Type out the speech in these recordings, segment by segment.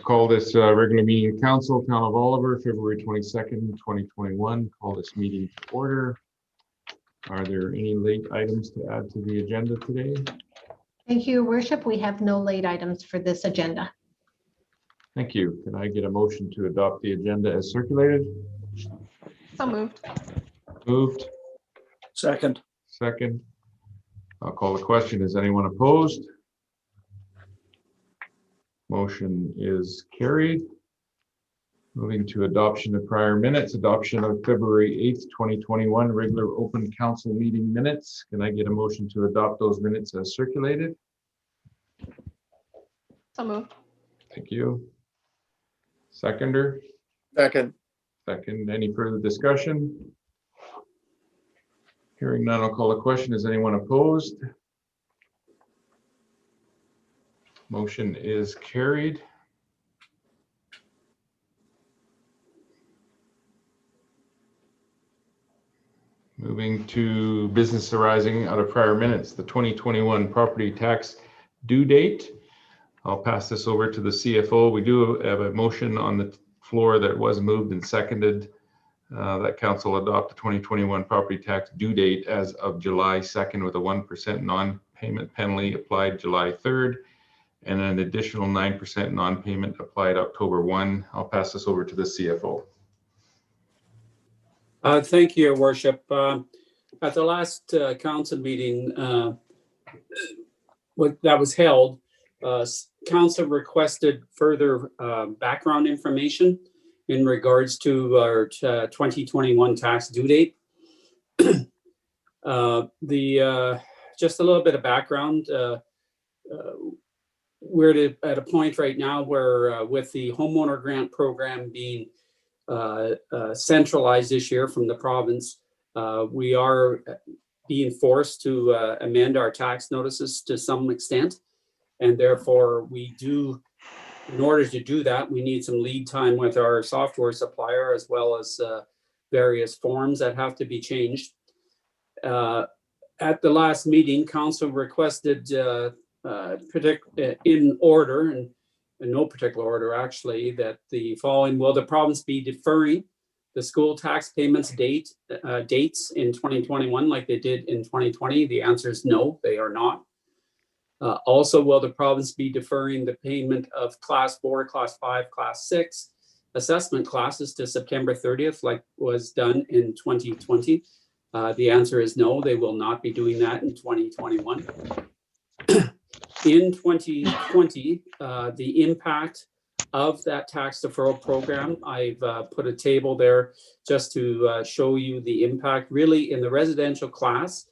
Call this regular meeting of council, Town of Oliver, February 22nd, 2021. Call this meeting to order. Are there any late items to add to the agenda today? Thank you, Your Worship. We have no late items for this agenda. Thank you. Can I get a motion to adopt the agenda as circulated? So moved. Moved. Second. Second. I'll call the question. Is anyone opposed? Motion is carried. Moving to adoption of prior minutes, adoption of February 8th, 2021, regular open council meeting minutes. Can I get a motion to adopt those minutes as circulated? So moved. Thank you. Seconder? Second. Second. Any further discussion? Hearing none, I'll call the question. Is anyone opposed? Motion is carried. Moving to business arising out of prior minutes, the 2021 property tax due date. I'll pass this over to the CFO. We do have a motion on the floor that was moved and seconded that council adopt the 2021 property tax due date as of July 2nd with a 1% non-payment penalty applied July 3rd. And an additional 9% non-payment applied October 1. I'll pass this over to the CFO. Thank you, Your Worship. At the last council meeting that was held, council requested further background information in regards to our 2021 tax due date. Just a little bit of background. We're at a point right now where with the homeowner grant program being centralized this year from the province, we are being forced to amend our tax notices to some extent. And therefore in order to do that, we need some lead time with our software supplier, as well as various forms that have to be changed. At the last meeting, council requested in order, and in no particular order actually, that the following: will the province be deferring the school tax payments dates in 2021 like they did in 2020? The answer is no, they are not. Also, will the province be deferring the payment of Class 4, Class 5, Class 6 assessment classes to September 30th like was done in 2020? The answer is no, they will not be doing that in 2021. In 2020, the impact of that tax deferral program, I've put a table there just to show you the impact. Really, in the residential class,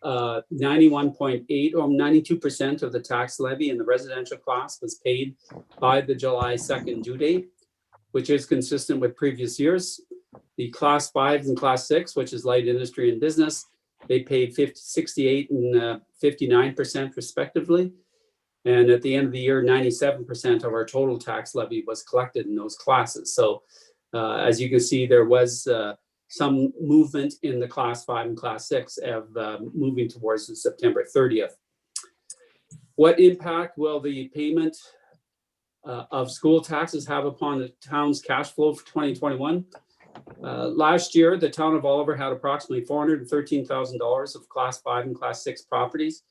91.8 or 92% of the tax levy in the residential class was paid by the July 2nd due date, which is consistent with previous years. The Class 5 and Class 6, which is light industry and business, they paid 68 and 59% respectively. And at the end of the year, 97% of our total tax levy was collected in those classes. So as you can see, there was some movement in the Class 5 and Class 6 of moving towards the September 30th. What impact will the payment of school taxes have upon the town's cash flow for 2021? Last year, the town of Oliver had approximately $413,000 of Class 5 and Class 6 properties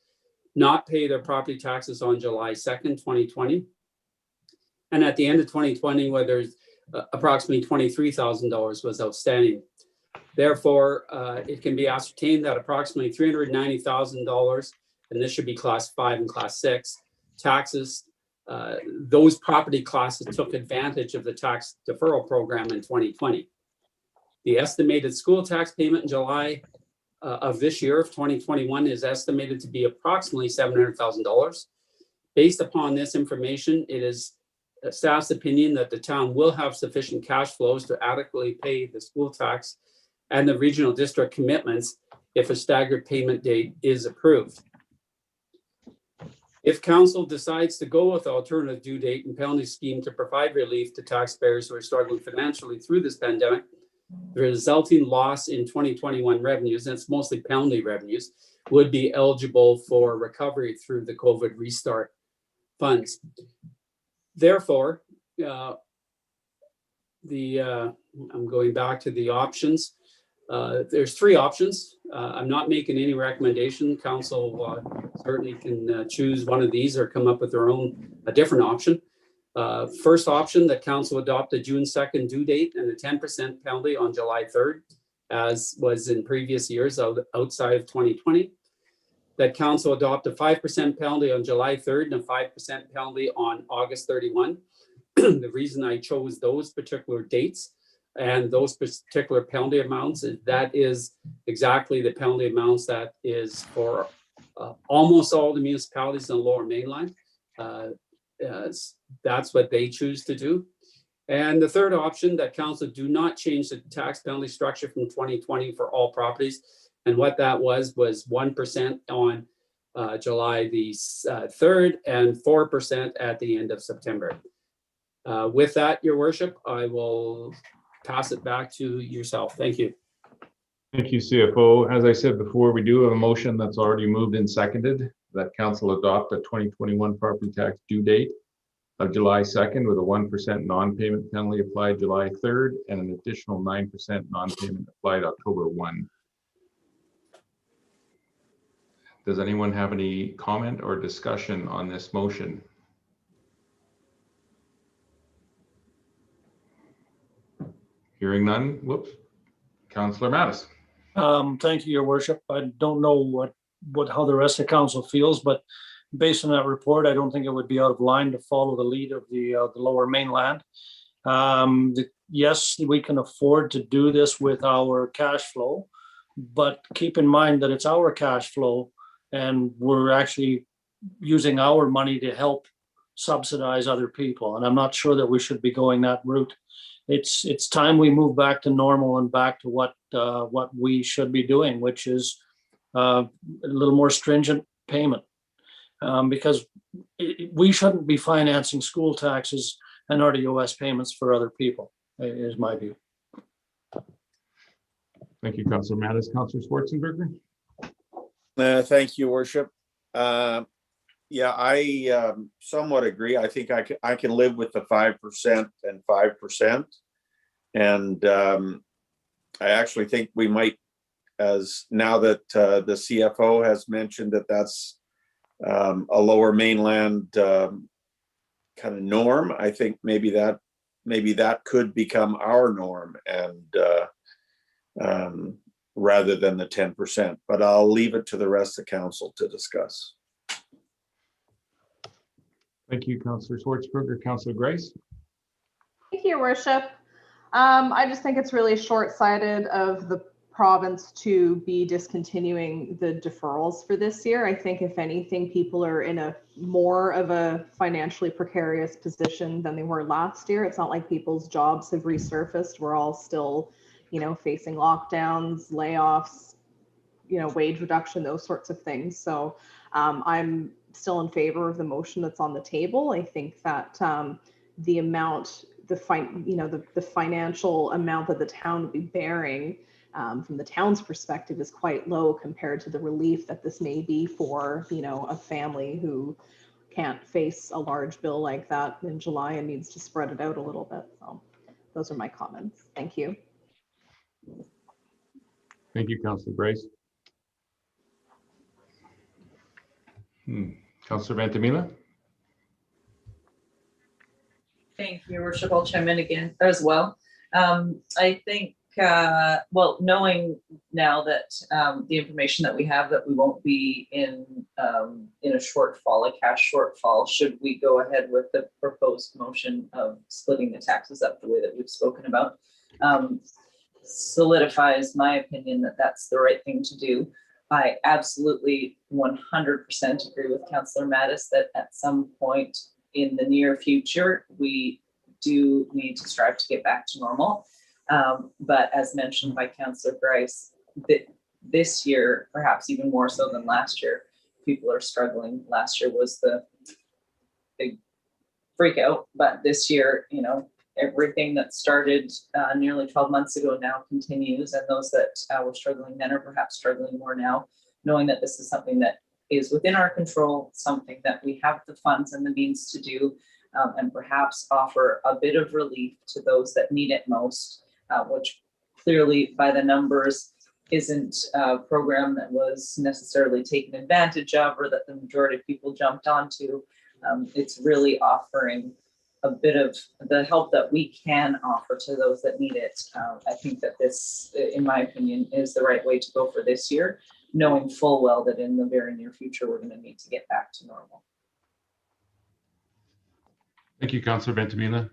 not pay their property taxes on July 2nd, 2020. And at the end of 2020, where there's approximately $23,000 was outstanding. Therefore, it can be ascertained that approximately $390,000, and this should be Class 5 and Class 6 taxes, those property classes took advantage of the tax deferral program in 2020. The estimated school tax payment in July of this year of 2021 is estimated to be approximately $700,000. Based upon this information, it is staff's opinion that the town will have sufficient cash flows to adequately pay the school tax and the regional district commitments if a staggered payment date is approved. If council decides to go with the alternative due date and penalty scheme to provide relief to taxpayers who are struggling financially through this pandemic, the resulting loss in 2021 revenues, and it's mostly penalty revenues, would be eligible for recovery through the COVID restart funds. Therefore, I'm going back to the options. There's three options. I'm not making any recommendation. Council certainly can choose one of these or come up with their own, a different option. First option, that council adopt a June 2nd due date and a 10% penalty on July 3rd, as was in previous years outside of 2020. That council adopt a 5% penalty on July 3rd and a 5% penalty on August 31. The reason I chose those particular dates and those particular penalty amounts is that is exactly the penalty amounts that is for almost all the municipalities in the Lower Mainland. That's what they choose to do. And the third option, that council do not change the tax penalty structure from 2020 for all properties. And what that was 1% on July the 3rd and 4% at the end of September. With that, Your Worship, I will pass it back to yourself. Thank you. Thank you, CFO. As I said before, we do have a motion that's already moved and seconded that council adopt a 2021 property tax due date of July 2nd with a 1% non-payment penalty applied July 3rd and an additional 9% non-payment applied October 1. Does anyone have any comment or discussion on this motion? Hearing none, whoops. Councillor Mattis. Thank you, Your Worship. I don't know how the rest of the council feels, but based on that report, I don't think it would be out of line to follow the lead of the Lower Mainland. Yes, we can afford to do this with our cash flow, but keep in mind that it's our cash flow and we're actually using our money to help subsidize other people. And I'm not sure that we should be going that route. It's time we move back to normal and back to what we should be doing, which is a little more stringent payment, because we shouldn't be financing school taxes and RDOS payments for other people, is my view. Thank you, Councillor Mattis. Councillor Schwarzenberger. Thank you, Worship. Yeah, I somewhat agree. I think I can live with the 5% and 5%. And I actually think we might, as now that the CFO has mentioned that that's a Lower Mainland kind of norm, I think maybe that could become our norm, and rather than the 10%. But I'll leave it to the rest of the council to discuss. Thank you, Councillor Schwarzenberger. Councillor Grace. Thank you, Your Worship. I just think it's really short-sighted of the province to be discontinuing the deferrals for this year. I think if anything, people are in a more of a financially precarious position than they were last year. It's not like people's jobs have resurfaced. We're all still, facing lockdowns, layoffs, wage reduction, those sorts of things. So I'm still in favor of the motion that's on the table. I think that the amount, the financial amount that the town would be bearing from the town's perspective is quite low compared to the relief that this may be for, a family who can't face a large bill like that in July and needs to spread it out a little bit. So those are my comments. Thank you. Thank you, Councillor Grace. Councillor Ventimiglia. Thank you, Your Worship. I'll chime in again as well. I think, knowing now that the information that we have that we won't be in a shortfall, a cash shortfall, should we go ahead with the proposed motion of splitting the taxes up the way that we've spoken about, solidifies my opinion that that's the right thing to do. I absolutely 100% agree with Councillor Mattis that at some point in the near future, we do need to strive to get back to normal. But as mentioned by Councillor Grice, this year, perhaps even more so than last year, people are struggling. Last year was the big freak out, but this year, everything that started nearly 12 months ago now continues, and those that were struggling then are perhaps struggling more now, knowing that this is something that is within our control, something that we have the funds and the means to do. and perhaps offer a bit of relief to those that need it most, which clearly by the numbers isn't a program that was necessarily taken advantage of or that the majority of people jumped onto. It's really offering a bit of the help that we can offer to those that need it. I think that this, in my opinion, is the right way to go for this year, knowing full well that in the very near future, we're going to need to get back to normal. Thank you, Councillor Ventimiglia.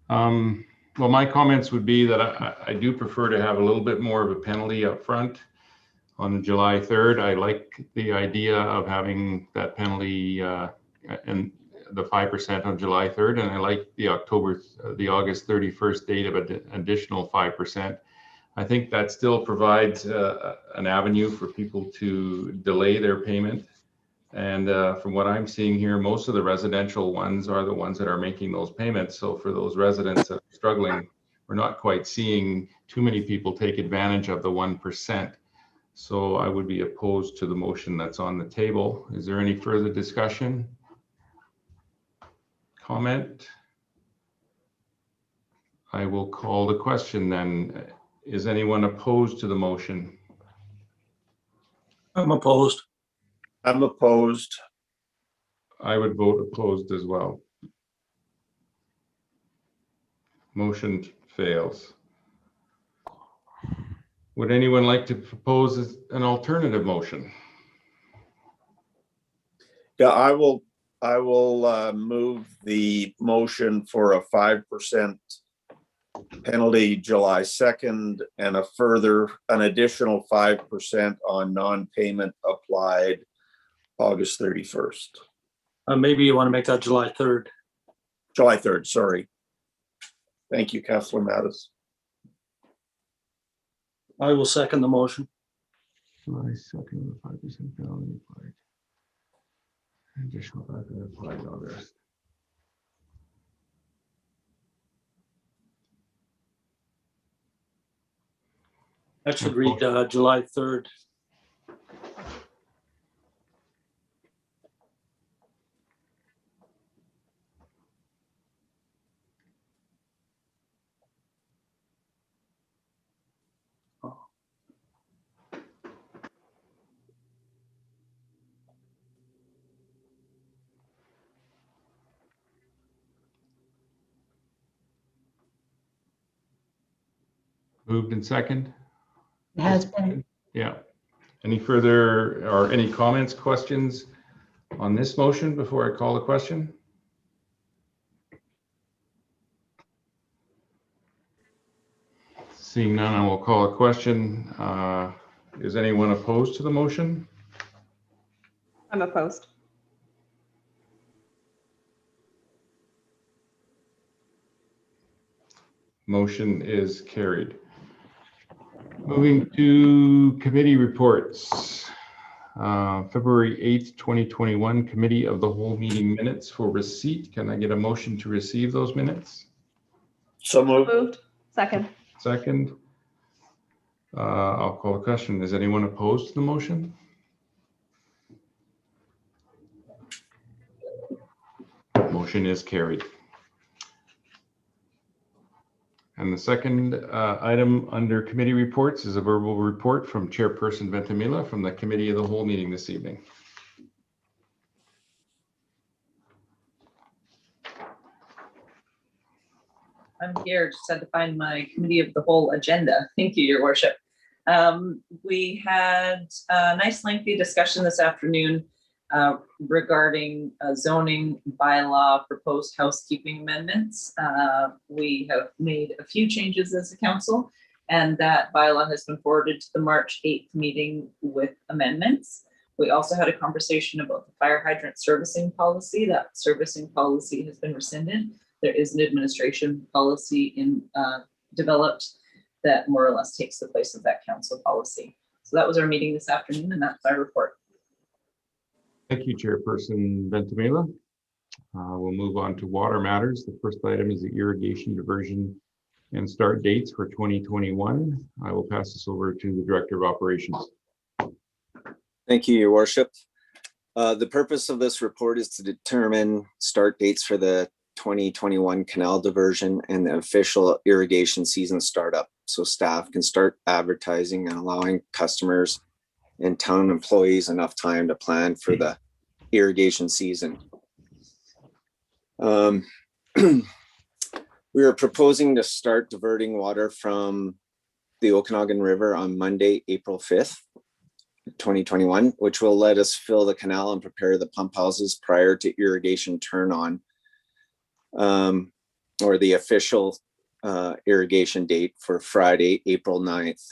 Well, my comments would be that I do prefer to have a little bit more of a penalty up front on July 3rd. I like the idea of having that penalty and the 5% on July 3rd, and I like the August 31st date of an additional 5%. I think that still provides an avenue for people to delay their payment. And from what I'm seeing here, most of the residential ones are the ones that are making those payments. So for those residents that are struggling, we're not quite seeing too many people take advantage of the 1%. So I would be opposed to the motion that's on the table. Is there any further discussion? Comment? I will call the question then. Is anyone opposed to the motion? I'm opposed. I'm opposed. I would vote opposed as well. Motion fails. Would anyone like to propose an alternative motion? Yeah, I will move the motion for a 5% penalty July 2nd and an additional 5% on non-payment applied August 31st. Maybe you want to make that July 3rd. July 3rd, sorry. Thank you, Councillor Mattis. I will second the motion. July 2nd, 5% penalty applied. Additional 5% applied August. That should read July 3rd. Moved in second. It has been. Yeah. Any further or any comments, questions on this motion before I call the question? Seeing none, I will call a question. Is anyone opposed to the motion? I'm opposed. Motion is carried. Moving to committee reports. February 8th, 2021, Committee of the Whole meeting minutes for receipt. Can I get a motion to receive those minutes? So moved. Moved. Second. Second. I'll call a question. Is anyone opposed to the motion? Motion is carried. And the second item under committee reports is a verbal report from Chairperson Ventimiglia from the Committee of the Whole meeting this evening. I'm here, just had to find my Committee of the Whole agenda. Thank you, Your Worship. We had a nice lengthy discussion this afternoon regarding zoning bylaw proposed housekeeping amendments. We have made a few changes as a council, and that bylaw has been forwarded to the March 8th meeting with amendments. We also had a conversation about the fire hydrant servicing policy. That servicing policy has been rescinded. There is an administration policy developed that more or less takes the place of that council policy. So that was our meeting this afternoon, and that's my report. Thank you, Chairperson Ventimiglia. We'll move on to water matters. The first item is the irrigation diversion and start dates for 2021. I will pass this over to the Director of Operations. Thank you, Your Worship. The purpose of this report is to determine start dates for the 2021 canal diversion and the official irrigation season startup, so staff can start advertising and allowing customers and town employees enough time to plan for the irrigation season. We are proposing to start diverting water from the Okanagan River on Monday, April 5th, 2021, which will let us fill the canal and prepare the pump houses prior to irrigation turn on, or the official irrigation date for Friday, April 9th.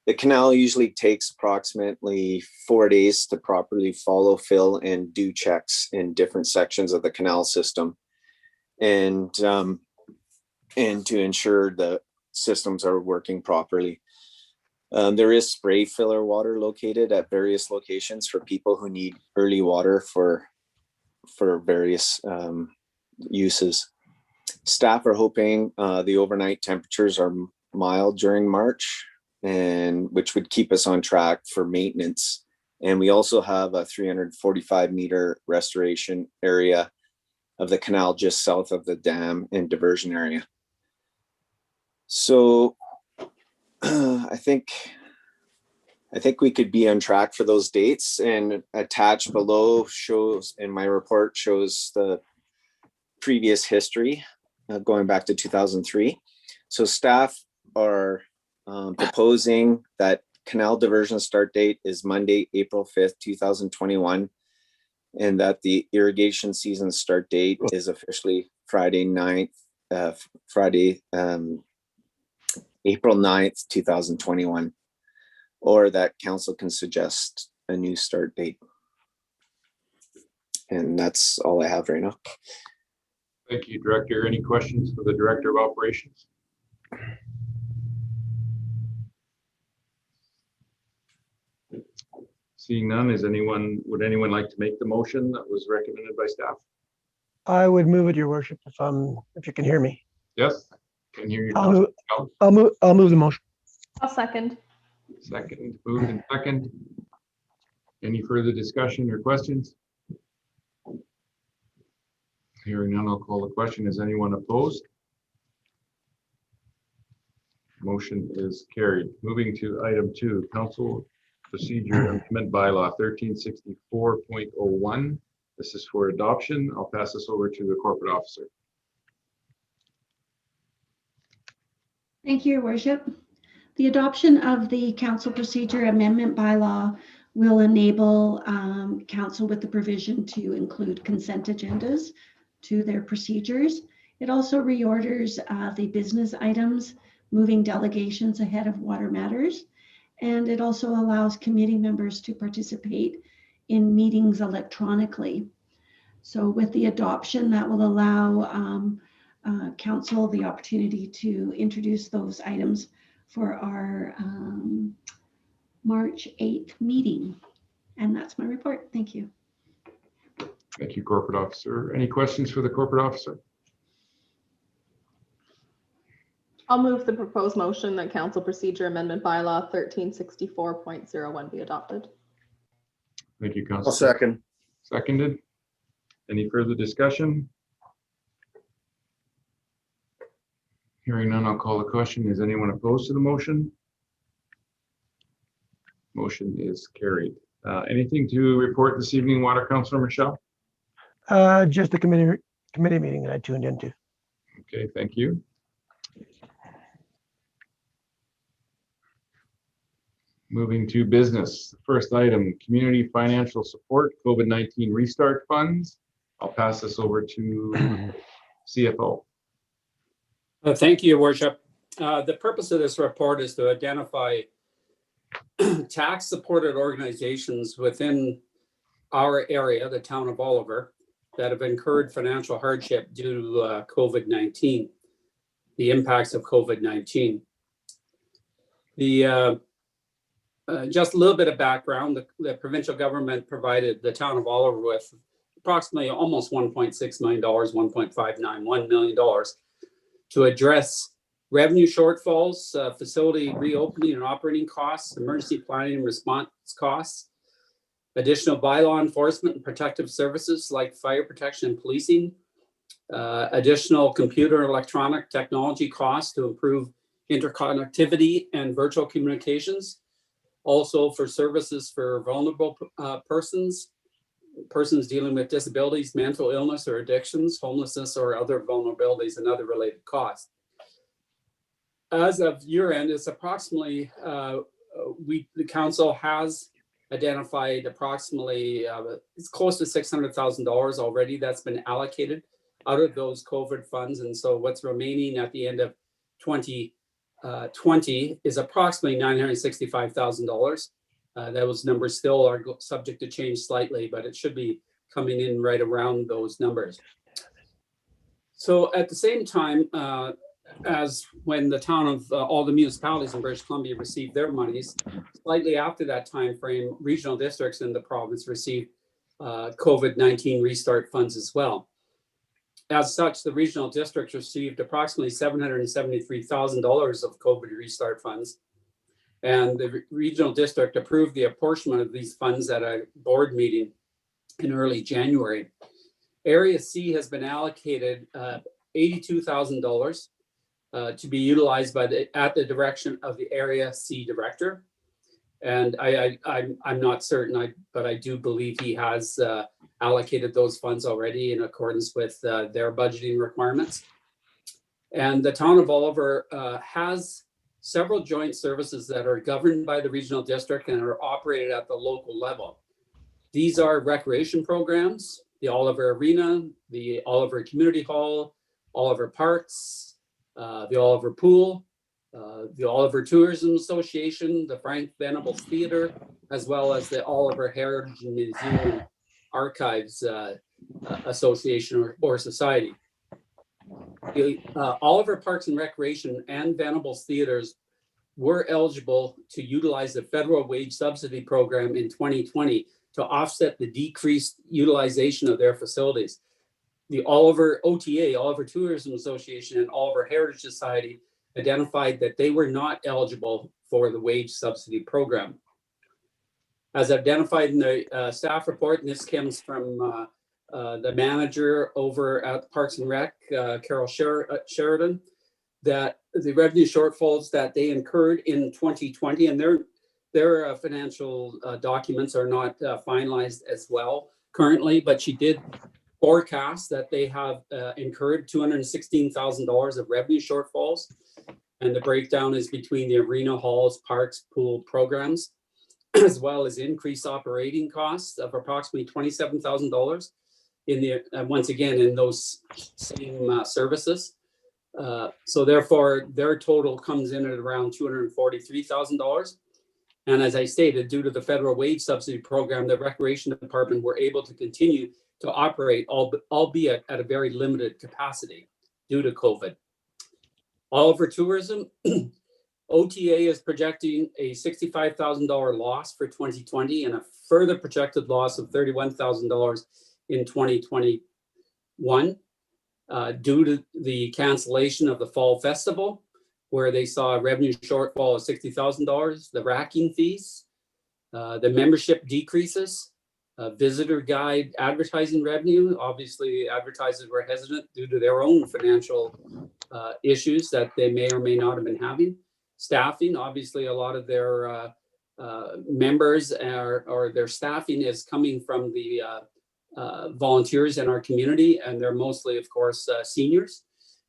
The canal usually takes approximately 4 days to properly follow, fill, and do checks in different sections of the canal system, and to ensure the systems are working properly. There is spray filler water located at various locations for people who need early water for various uses. Staff are hoping the overnight temperatures are mild during March, and which would keep us on track for maintenance. And we also have a 345 meter restoration area of the canal just south of the dam and diversion area. So I think we could be on track for those dates, and attached below shows, in my report, shows the previous history going back to 2003. So staff are proposing that canal diversion start date is Monday, April 5th, 2021, and that the irrigation season start date is officially Friday, April 9th, 2021, or that council can suggest a new start date. And that's all I have right now. Thank you, Director. Any questions for the Director of Operations? Seeing none, would anyone like to make the motion that was recommended by staff? I would move it, Your Worship, if you can hear me. Yes, can hear you. I'll move the motion. I'll second. Second, moved and second. Any further discussion or questions? Hearing none, I'll call the question. Is anyone opposed? Motion is carried. Moving to item 2, Council Procedure Amendment Bylaw 1364.01. This is for adoption. I'll pass this over to the corporate officer. Thank you, Your Worship. The adoption of the Council Procedure Amendment Bylaw will enable Council with the provision to include consent agendas to their procedures. It also reorders the business items, moving delegations ahead of water matters. And it also allows committee members to participate in meetings electronically. So with the adoption, that will allow Council the opportunity to introduce those items for our March 8th meeting. And that's my report. Thank you. Thank you, corporate officer. Any questions for the corporate officer? I'll move the proposed motion that Council Procedure Amendment Bylaw 1364.01 be adopted. Thank you, I'll Council. second. Seconded. Any further discussion? Hearing none, I'll call the question. Is anyone opposed to the motion? Motion is carried. Anything to report this evening, Water Councilor Michelle? Just the committee meeting that I tuned into. Okay, thank you. Moving to business. First item, community financial support, COVID-19 restart funds. I'll pass this over to CFO. Thank you, Your Worship. The purpose of this report is to identify tax-supported organizations within our area, the town of Oliver, that have incurred financial hardship due to COVID-19, the impacts of COVID-19. Just a little bit of background, the provincial government provided the town of Oliver with approximately almost $1.6 million, $1.591 million to address revenue shortfalls, facility reopening and operating costs, emergency planning and response costs, additional bylaw enforcement and protective services like fire protection and policing, additional computer and electronic technology costs to improve interconnectivity and virtual communications, also for services for vulnerable persons dealing with disabilities, mental illness or addictions, homelessness, or other vulnerabilities and other related costs. As of year end, it's approximately, the council has identified approximately, it's close to $600,000 already that's been allocated out of those COVID funds. And so what's remaining at the end of 2020 is approximately $965,000. Those numbers still are subject to change slightly, but it should be coming in right around those numbers. So at the same time, as when the town of all the municipalities in British Columbia received their monies, slightly after that time frame, regional districts in the province received COVID-19 restart funds as well. As such, the regional districts received approximately $773,000 of COVID restart funds. And the regional district approved the apportionment of these funds at a board meeting in early January. Area C has been allocated $82,000 to be utilized at the direction of the Area C director. And I'm not certain, but I do believe he has allocated those funds already in accordance with their budgeting requirements. And the town of Oliver has several joint services that are governed by the regional district and are operated at the local level. These are recreation programs, the Oliver Arena, the Oliver Community Hall, Oliver Parks, the Oliver Pool, the Oliver Tourism Association, the Frank Venables Theater, as well as the Oliver Heritage Museum and Archives Association or Society. The Oliver Parks and Recreation and Venables Theaters were eligible to utilize the federal wage subsidy program in 2020 to offset the decreased utilization of their facilities. The Oliver OTA, Oliver Tourism Association, and Oliver Heritage Society identified that they were not eligible for the wage subsidy program. As identified in the staff report, and this comes from the manager over at Parks and Rec, Carol Sheridan, that the revenue shortfalls that they incurred in 2020, and their financial documents are not finalized as well currently, but she did forecast that they have incurred $216,000 of revenue shortfalls. And the breakdown is between the arena, halls, parks, pool programs, as well as increased operating costs of approximately $27,000 in the, once again, in those same services. So therefore, their total comes in at around $243,000. And as I stated, due to the federal wage subsidy program, the Recreation Department were able to continue to operate, albeit at a very limited capacity due to COVID. Oliver Tourism, OTA is projecting a $65,000 loss for 2020 and a further projected loss of $31,000 in 2021 due to the cancellation of the Fall Festival, where they saw a revenue shortfall of $60,000, the racking fees, the membership decreases, visitor guide advertising revenue. Obviously, advertisers were hesitant due to their own financial issues that they may or may not have been having. Staffing, obviously, a lot of their members or their staffing is coming from the volunteers in our community, and they're mostly, of course, seniors.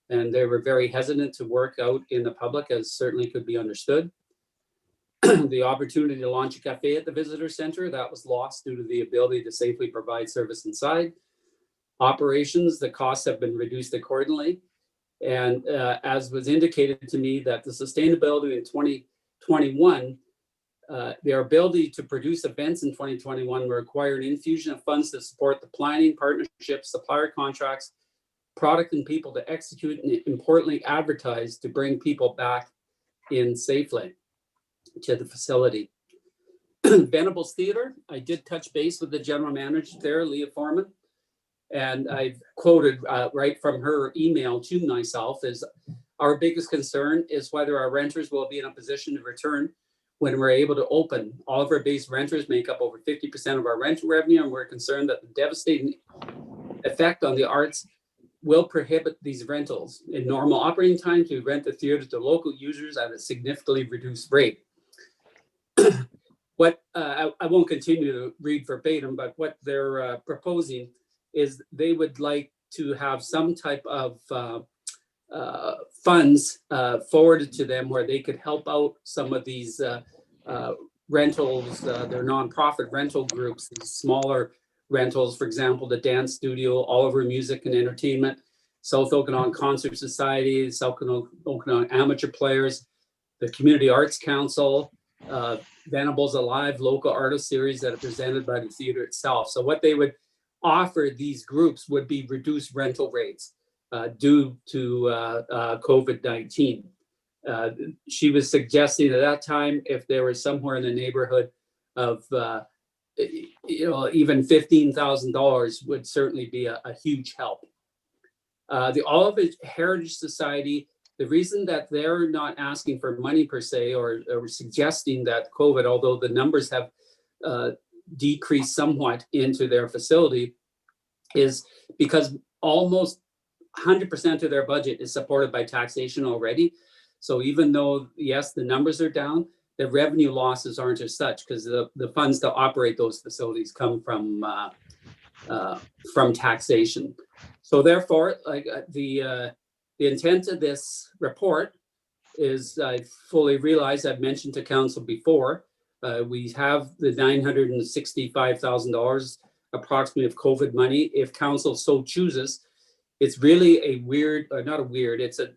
And they were very hesitant to work out in the public, as certainly could be understood. The opportunity to launch a cafe at the visitor center, that was lost due to the ability to safely provide service inside. Operations, the costs have been reduced accordingly. And as was indicated to me, that the sustainability in 2021, their ability to produce events in 2021 will require an infusion of funds to support the planning, partnerships, supplier contracts, product and people to execute, and importantly, advertise to bring people back in safely to the facility. Venables Theater, I did touch base with the general manager there, Leah Foreman, and I've quoted right from her email to myself is, our biggest concern is whether our renters will be in a position to return when we're able to open. All of our base renters make up over 50% of our rental revenue, and we're concerned that the devastating effect on the arts will prohibit these rentals. In normal operating times, we rent the theater to local users at a significantly reduced rate. What I won't continue to read verbatim, but what they're proposing is they would like to have some type of funds forwarded to them where they could help out some of these rentals, their nonprofit rental groups, these smaller rentals, for example, the Dance Studio, Oliver Music and Entertainment, South Okanagan Concert Society, South Okanagan Amateur Players, the Community Arts Council, Venables Alive, local artist series that are presented by the theater itself. So what they would offer these groups would be reduced rental rates due to COVID-19. She was suggesting at that time, if there was somewhere in the neighborhood of even $15,000 would certainly be a huge help. The Olive Heritage Society, the reason that they're not asking for money per se, or suggesting that COVID, although the numbers have decreased somewhat into their facility, is because almost 100% of their budget is supported by taxation already. So even though, yes, the numbers are down, the revenue losses aren't as such, because the funds to operate those facilities come from taxation. So therefore, like the intent of this report is, I fully realize, I've mentioned to council before, we have the $965,000 approximately of COVID money. If council so chooses, it's really a weird, or not a weird, it's a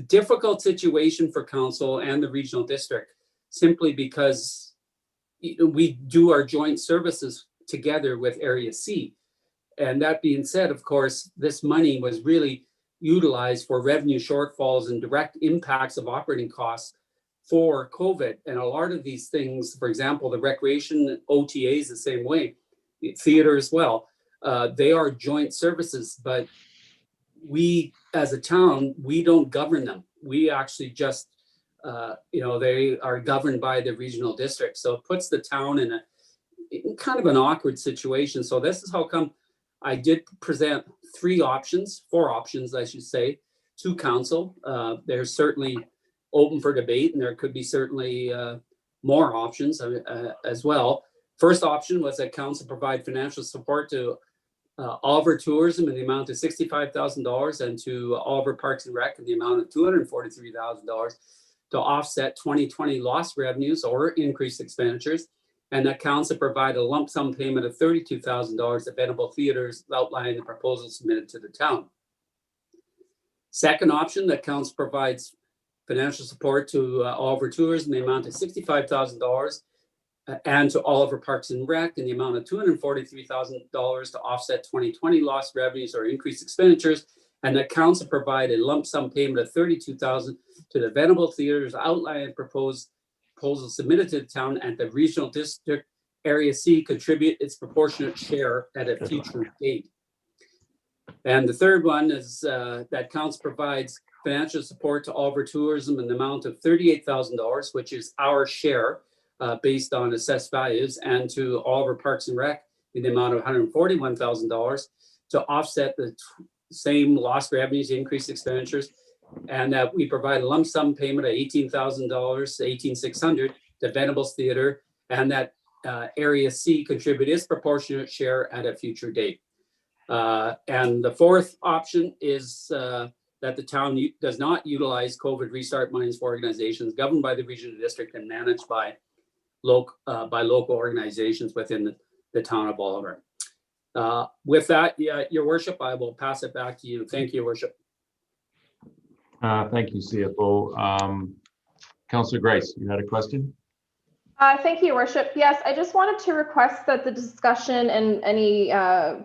difficult situation for council and the regional district, simply because we do our joint services together with Area C. And that being said, of course, this money was really utilized for revenue shortfalls and direct impacts of operating costs for COVID. And a lot of these things, for example, the recreation OTAs the same way, theater as well, they are joint services, but we as a town, we don't govern them. We actually just, they are governed by the regional district. So it puts the town in kind of an awkward situation. So this is how come I did present four options, I should say, to council. They're certainly open for debate, and there could be certainly more options as well. First option was that council provide financial support to Oliver Tourism in the amount of $65,000 and to Oliver Parks and Rec in the amount of $243,000 to offset 2020 lost revenues or increased expenditures, and that council provide a lump sum payment of $32,000 to Venable Theaters outlining the proposal submitted to the town. Second option, that council provides financial support to Oliver Tours in the amount of $65,000 and to Oliver Parks and Rec in the amount of $243,000 to offset 2020 lost revenues or increased expenditures, and that council provide a lump sum payment of $32,000 to the Venable Theaters outlining proposal submitted to the town, and the regional district Area C contribute its proportionate share at a future date. And the third one is that council provides financial support to Oliver Tourism in the amount of $38,000, which is our share based on assessed values, and to Oliver Parks and Rec in the amount of $141,000 to offset the same lost revenues, increased expenditures, and that we provide a lump sum payment of $18,000, $18,600 to Venables Theater, and that Area C contribute its proportionate share at a future date. And the fourth option is that the town does not utilize COVID restart monies for organizations governed by the regional district and managed by local organizations within the town of Oliver. With that, Your Worship, I will pass it back to you. Thank you, Your Worship. Thank you, CFO. Councillor Grice, you had a question? Thank you, Your Worship. Yes, I just wanted to request that the discussion and any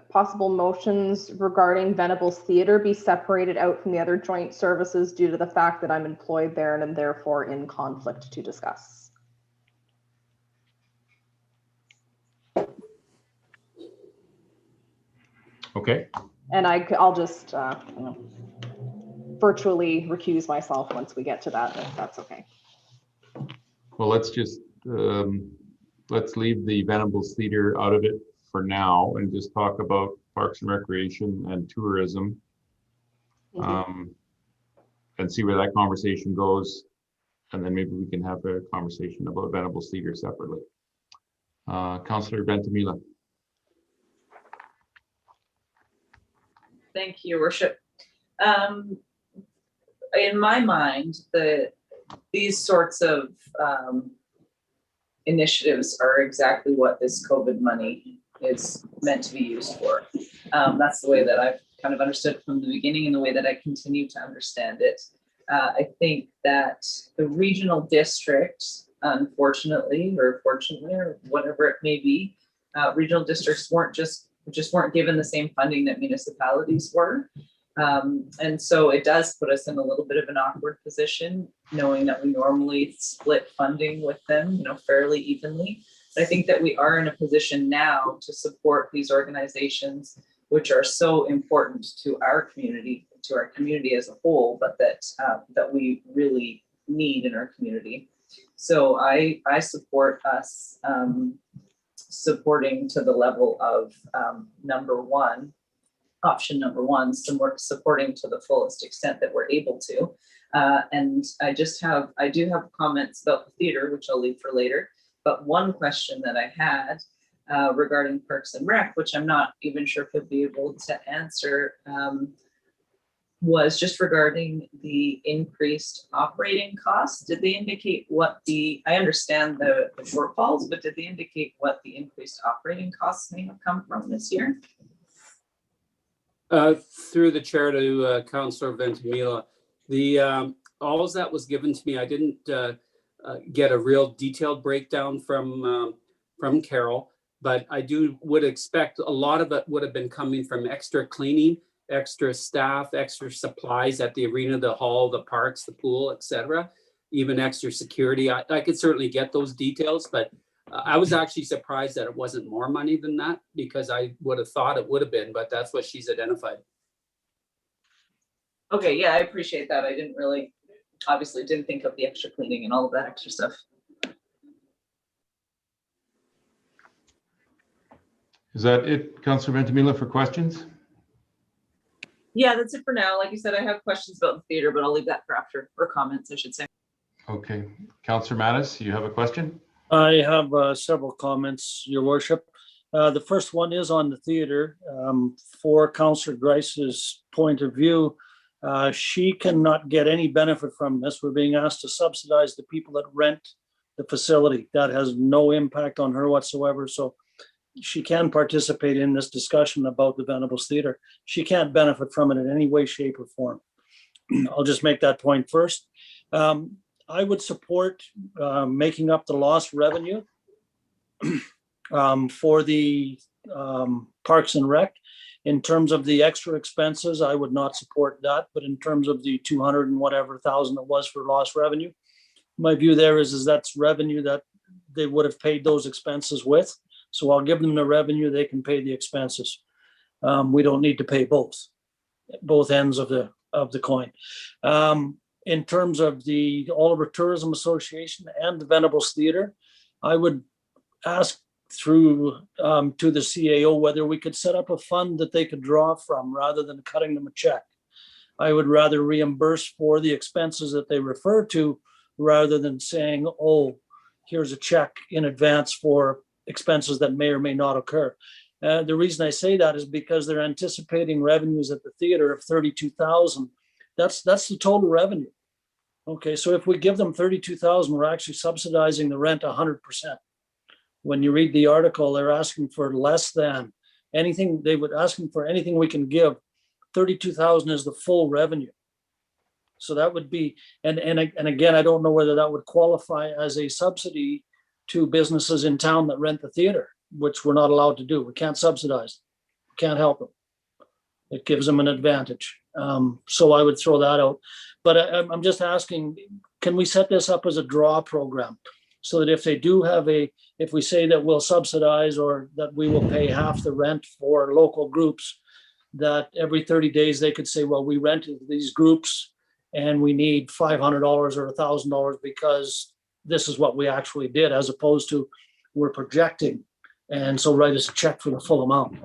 possible motions regarding Venables Theatre be separated out from the other joint services due to the fact that I'm employed there and am therefore in conflict to discuss. Okay. And I'll just virtually recuse myself once we get to that, if that's okay. Well, let's just, let's leave the Venables Theater out of it for now and just talk about Parks and Recreation and tourism. And see where that conversation goes. And then maybe we can have a conversation about Venables Theater separately. Councillor Ventimiglia. Thank you, Your Worship. In my mind, these sorts of initiatives are exactly what this COVID money is meant to be used for. That's the way that I've kind of understood from the beginning and the way that I continue to understand it. I think that the regional districts, unfortunately, or fortunately, or whatever it may be, regional districts weren't given the same funding that municipalities were. And so it does put us in a little bit of an awkward position, knowing that we normally split funding with them, fairly evenly. But I think that we are in a position now to support these organizations, which are so important to our community as a whole, but that we really need in our community. So I support us supporting to the level of option number one, supporting to the fullest extent that we're able to. And I do have comments about the theater, which I'll leave for later. But one question that I had regarding Parks and Rec, which I'm not even sure if you'll be able to answer, was just regarding the increased operating costs. Did they indicate I understand the shortfalls, but did they indicate what the increased operating costs may have come from this year? Through the chair to Councillor Ventimiglia, all that was given to me. I didn't get a real detailed breakdown from Carol, but I would expect a lot of it would have been coming from extra cleaning, extra staff, extra supplies at the arena, the hall, the parks, the pool, etc. Even extra security. I could certainly get those details, but I was actually surprised that it wasn't more money than that, because I would have thought it would have been, but that's what she's identified. Okay, yeah, I appreciate that. I obviously didn't think of the extra cleaning and all of that extra stuff. Is that it, Councillor Ventimiglia, for questions? Yeah, that's it for now. Like you said, I have questions about the theater, but I'll leave that for after, or comments, I should say. Okay, Councillor Mattis, you have a question? I have several comments, Your Worship. The first one is on the theater. For Councillor Grice's point of view, she cannot get any benefit from this. We're being asked to subsidize the people that rent the facility. That has no impact on her whatsoever. So she can participate in this discussion about the Venables Theater. She can't benefit from it in any way, shape, or form. I'll just make that point first. I would support making up the lost revenue for the Parks and Rec. In terms of the extra expenses, I would not support that. But in terms of the 200 and whatever thousand it was for lost revenue, my view there is that's revenue that they would have paid those expenses with. So I'll give them the revenue, they can pay the expenses. We don't need to pay both ends of the coin. In terms of the Oliver Tourism Association and the Venables Theater, I would ask through to the CAO whether we could set up a fund that they could draw from rather than cutting them a check. I would rather reimburse for the expenses that they refer to rather than saying, oh, here's a check in advance for expenses that may or may not occur. The reason I say that is because they're anticipating revenues at the theater of $32,000. That's the total revenue. Okay, so if we give them $32,000, we're actually subsidizing the rent 100%. When you read the article, they're asking for less than anything. They would asking for anything we can give. $32,000 is the full revenue. So that would be, and again, I don't know whether that would qualify as a subsidy to businesses in town that rent the theater, which we're not allowed to do. We can't subsidize. We can't help them. It gives them an advantage. So I would throw that out. But I'm just asking, can we set this up as a draw program so that if they do have if we say that we'll subsidize or that we will pay half the rent for local groups, that every 30 days they could say, well, we rented these groups and we need $500 or $1,000 because this is what we actually did, as opposed to we're projecting. And so write us a check for the full amount.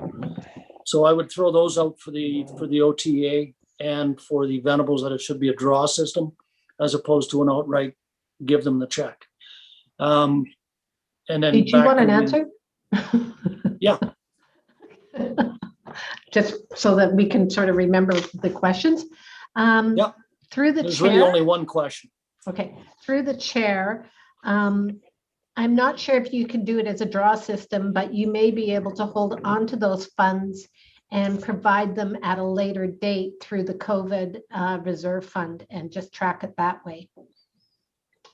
So I would throw those out for the OTA and for the Venables, that it should be a draw system as opposed to an outright give them the check. And then Did you back want an to answer? Yeah. Just so that we can sort of remember the questions. Yeah. Through the There's really chair. only one question. Okay, through the chair. I'm not sure if you can do it as a draw system, but you may be able to hold on to those funds and provide them at a later date through the COVID reserve fund and just track it that way.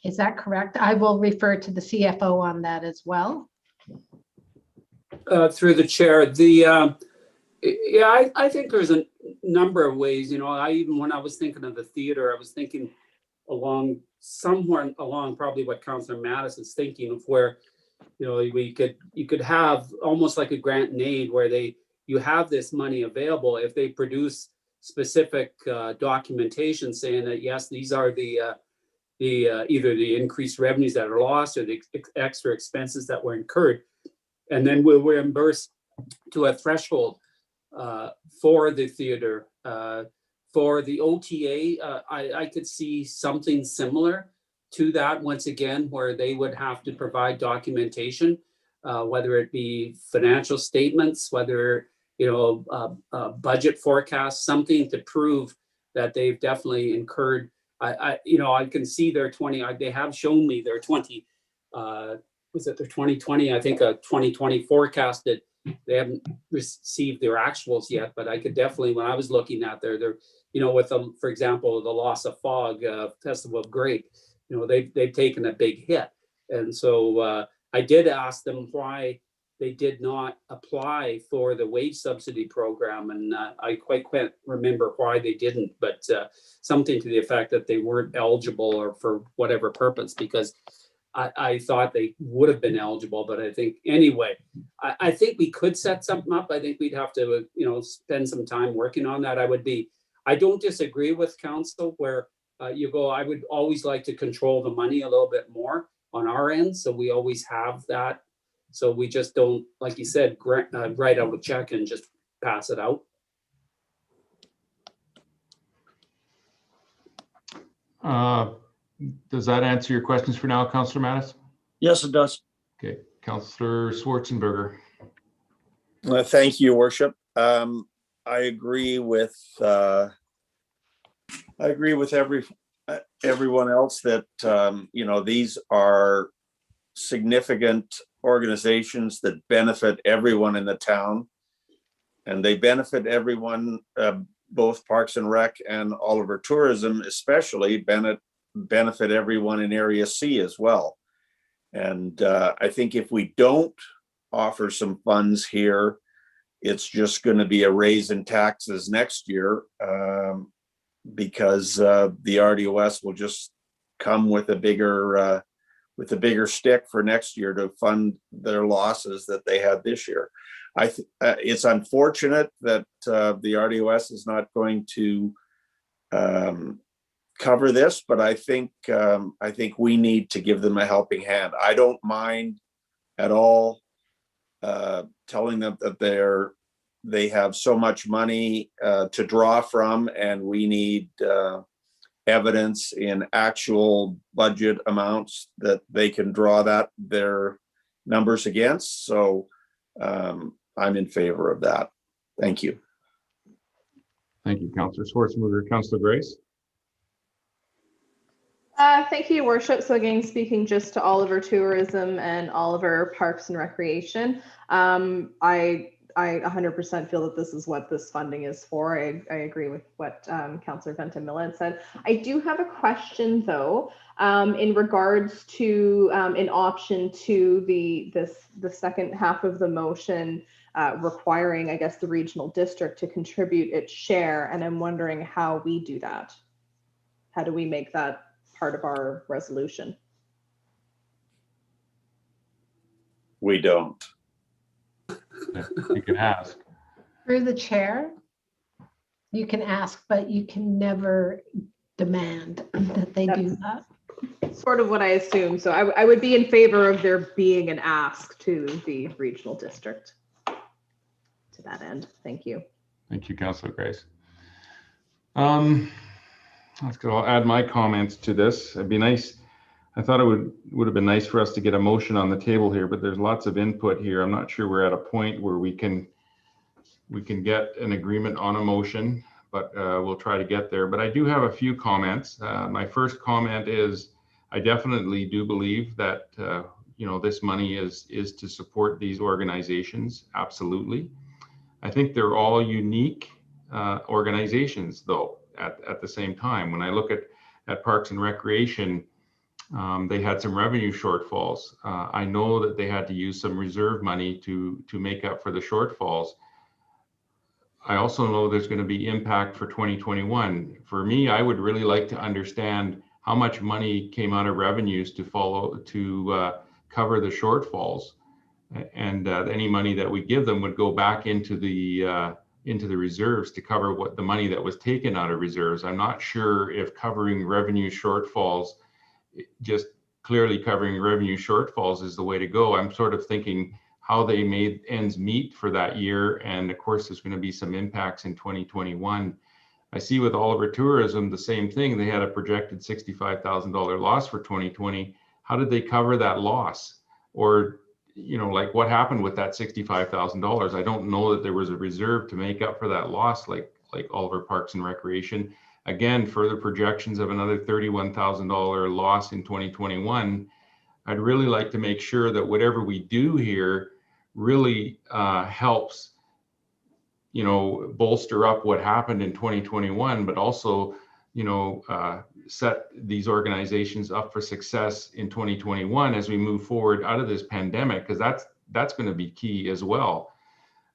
Is that correct? I will refer to the CFO on that as well. Through the chair, I think there's a number of ways, even when I was thinking of the theater, I was thinking somewhere along probably what Councillor Mattis is thinking of, where, you could have almost like a grant and aid where you have this money available if they produce specific documentation saying that, yes, these are the either the increased revenues that are lost or the extra expenses that were incurred. And then we'll reimburse to a threshold for the theater. For the OTA, I could see something similar to that once again, where they would have to provide documentation, whether it be financial statements, whether, budget forecasts, something to prove that they've definitely incurred. I can see their 20, they have shown me their 20, was it their 2020? I think a 2020 forecast that they haven't received their actuals yet, but I could definitely, when I was looking at their with them, for example, the loss of fog, Festival of Grape, they've taken a big hit. And so I did ask them why they did not apply for the wage subsidy program. And I quite can't remember why they didn't, but something to the effect that they weren't eligible or for whatever purpose, because I thought they would have been eligible. But I think anyway, I think we could set something up. I think we'd have to, spend some time working on that. I don't disagree with council where you go, I would always like to control the money a little bit more on our end. So we always have that. So we just don't, like you said, write out a check and just pass it out. Does that answer your questions for now, Councillor Mattis? Yes, it does. Okay, Councillor Schwarzenberger. Thank you, Worship. I agree with everyone else that these are significant organizations that benefit everyone in the town, and they benefit everyone. Both Parks and Rec and Oliver Tourism especially benefit everyone in Area C as well. And I think if we don't offer some funds here, it's just going to be a raise in taxes next year, because the RDOS will just come with a bigger stick for next year to fund their losses that they had this year. It's unfortunate that the RDOS is not going to cover this, but I think we need to give them a helping hand. I don't mind at all telling them that they have so much money to draw from, and we need evidence in actual budget amounts that they can draw their numbers against. So I'm in favor of that. Thank you. Thank you, Councillor Schwarzenberger. Councillor Grace. Thank you, Your Worship. So again, speaking just to Oliver Tourism and Oliver Parks and Recreation, I 100% feel that this is what this funding is for. I agree with what Councillor Ventimilla said. I do have a question though, in regards to in option 2, the second half of the motion requiring, I guess, the regional district to contribute its share, and I'm wondering how we do that. How do we make that part of our resolution? We don't. You can ask. Through the chair, you can ask, but you can never demand that they do that. sort of what I assumed. So I would be in favor of there being an ask to the regional district to that end. Thank you. Thank you, Councillor Grace. Let's go. I'll add my comments to this. It'd be nice. I thought it would have been nice for us to get a motion on the table here, but there's lots of input here. I'm not sure we're at a point where we can get an agreement on a motion, but we'll try to get there. But I do have a few comments. My first comment is I definitely do believe that this money is to support these organizations. Absolutely. I think they're all unique organizations, though. At the same time, when I look at Parks and Recreation, they had some revenue shortfalls. I know that they had to use some reserve money to make up for the shortfalls. I also know there's going to be impact for 2021. For me, I would really like to understand how much money came out of revenues to cover the shortfalls, and any money that we give them would go back into the reserves to cover what the money that was taken out of reserves. I'm not sure if covering revenue shortfalls, just clearly covering revenue shortfalls, is the way to go. I'm sort of thinking how they made ends meet for that year. And of course, there's going to be some impacts in 2021. I see with Oliver Tourism, the same thing. They had a projected $65,000 loss for 2020. How did they cover that loss? Or, like what happened with that $65,000? I don't know that there was a reserve to make up for that loss, like Oliver Parks and Recreation. Again, further projections of another $31,000 loss in 2021. I'd really like to make sure that whatever we do here really helps, bolster up what happened in 2021, but also, set these organizations up for success in 2021 as we move forward out of this pandemic, because that's going to be key as well.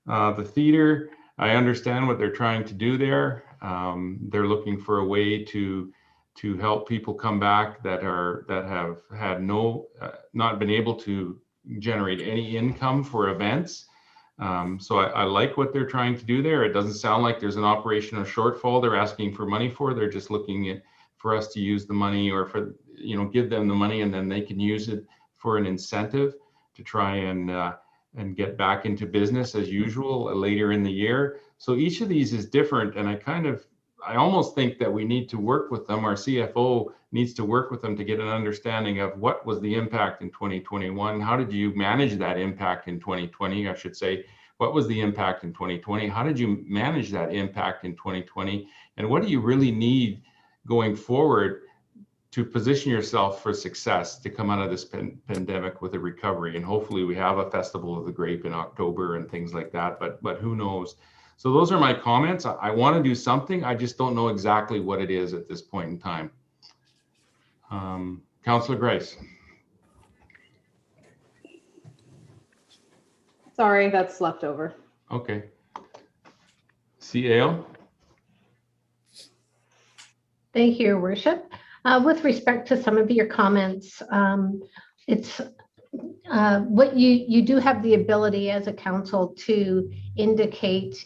The theater, I understand what they're trying to do there. They're looking for a way to help people come back that have had not been able to generate any income for events. So I like what they're trying to do there. It doesn't sound like there's an operational shortfall they're asking for money for. They're just looking for us to use the money, or for, give them the money, and then they can use it for an incentive to try and get back into business as usual later in the year. So each of these is different, and I almost think that we need to work with them. Our CFO needs to work with them to get an understanding of what was the impact in 2021. How did you manage that impact in 2020? I should say, what was the impact in 2020? How did you manage that impact in 2020? And what do you really need going forward to position yourself for success to come out of this pandemic with a recovery? And hopefully we have a Festival of the Grape in October and things like that, but who knows? So those are my comments. I want to do something. I just don't know exactly what it is at this point in time. Councillor Grace. Sorry, that's left over. Okay. CAO. Thank you, Your Worship. With respect to some of your comments, it's what you do have the ability as a council to indicate